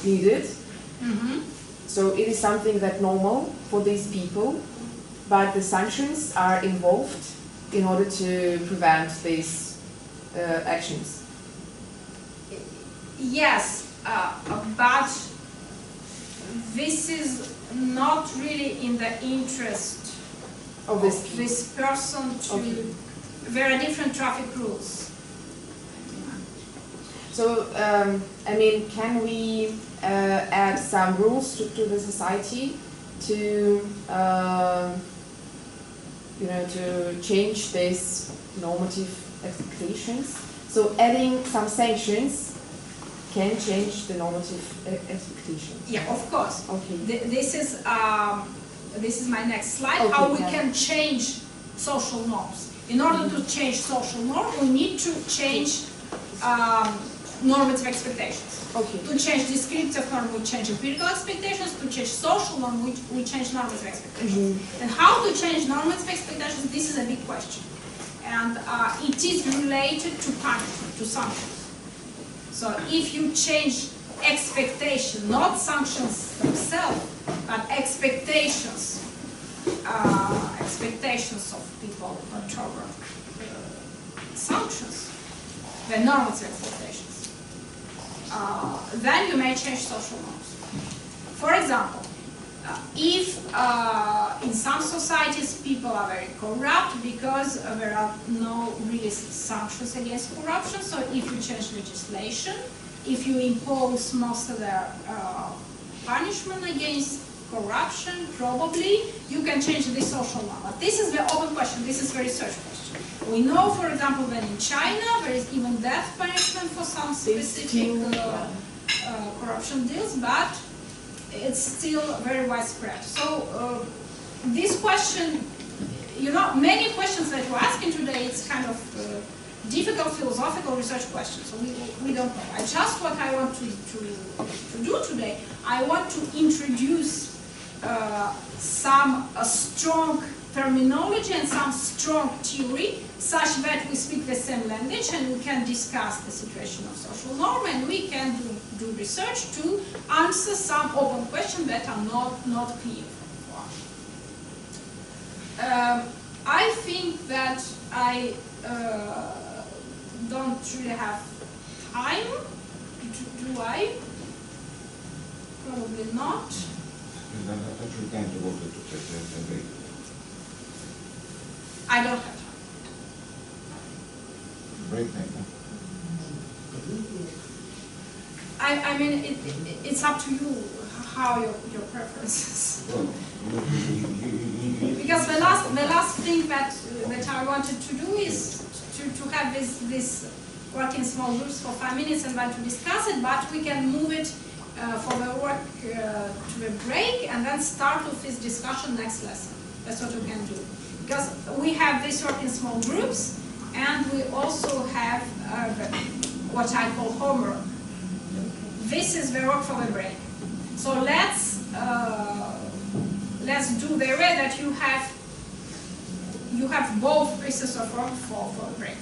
needed. Mm-hmm. So it is something that normal for these people, but the sanctions are involved in order to prevent these actions. Yes, but this is not really in the interest of this person to... Okay. There are different traffic rules. So, I mean, can we add some rules to the society to, you know, to change these normative expectations? So, adding some sanctions can change the normative expectations. Yeah, of course. Okay. This is my next slide. Okay, how we yeah. can change social norms. In order to change social norm, we need to change normative expectations. Okay. To change descriptive norm, we change empirical expectations. To change social norm, we change normative expectations. Mm-hmm. And how to change normative expectations, this is a big question. And it is related to punishment, to sanctions. So if you change expectation, not sanctions themselves, but expectations of people over sanctions, the normative expectations, then you may change social norms. For example, if in some societies people are very corrupt because there are no really sanctions against corruption, so if you change legislation, if you impose most of the punishment against corruption, probably you can change the social norm. But this is the open question, this is the research question. We know, for example, that in China there is even death punishment for some specific corruption deals, but it's still very widespread. So this question, you know, many questions that you're asking today, it's kind of difficult philosophical research questions. So we don't know. What I want to do today, I want to introduce some strong terminology and some strong theory such that we speak the same language and we can discuss the situation of social norm and we can do research to answer some open questions that are not clear for us. I think that I don't really have time. Do I? Probably not. I don't have time. Break time. I mean, it's up to you how your preferences. Because the last thing that I wanted to do is to have this work in small groups for 5 minutes and then to discuss it, but we can move it for the work to the break and then start with this discussion next lesson. That's what we can do. Because we have this work in small groups and we also have what I call homework. This is the work for the break. So let's has to do there that you have both pieces of work for the brain.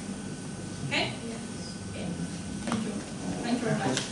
Okay? Yeah. Thank you. Thank you very much.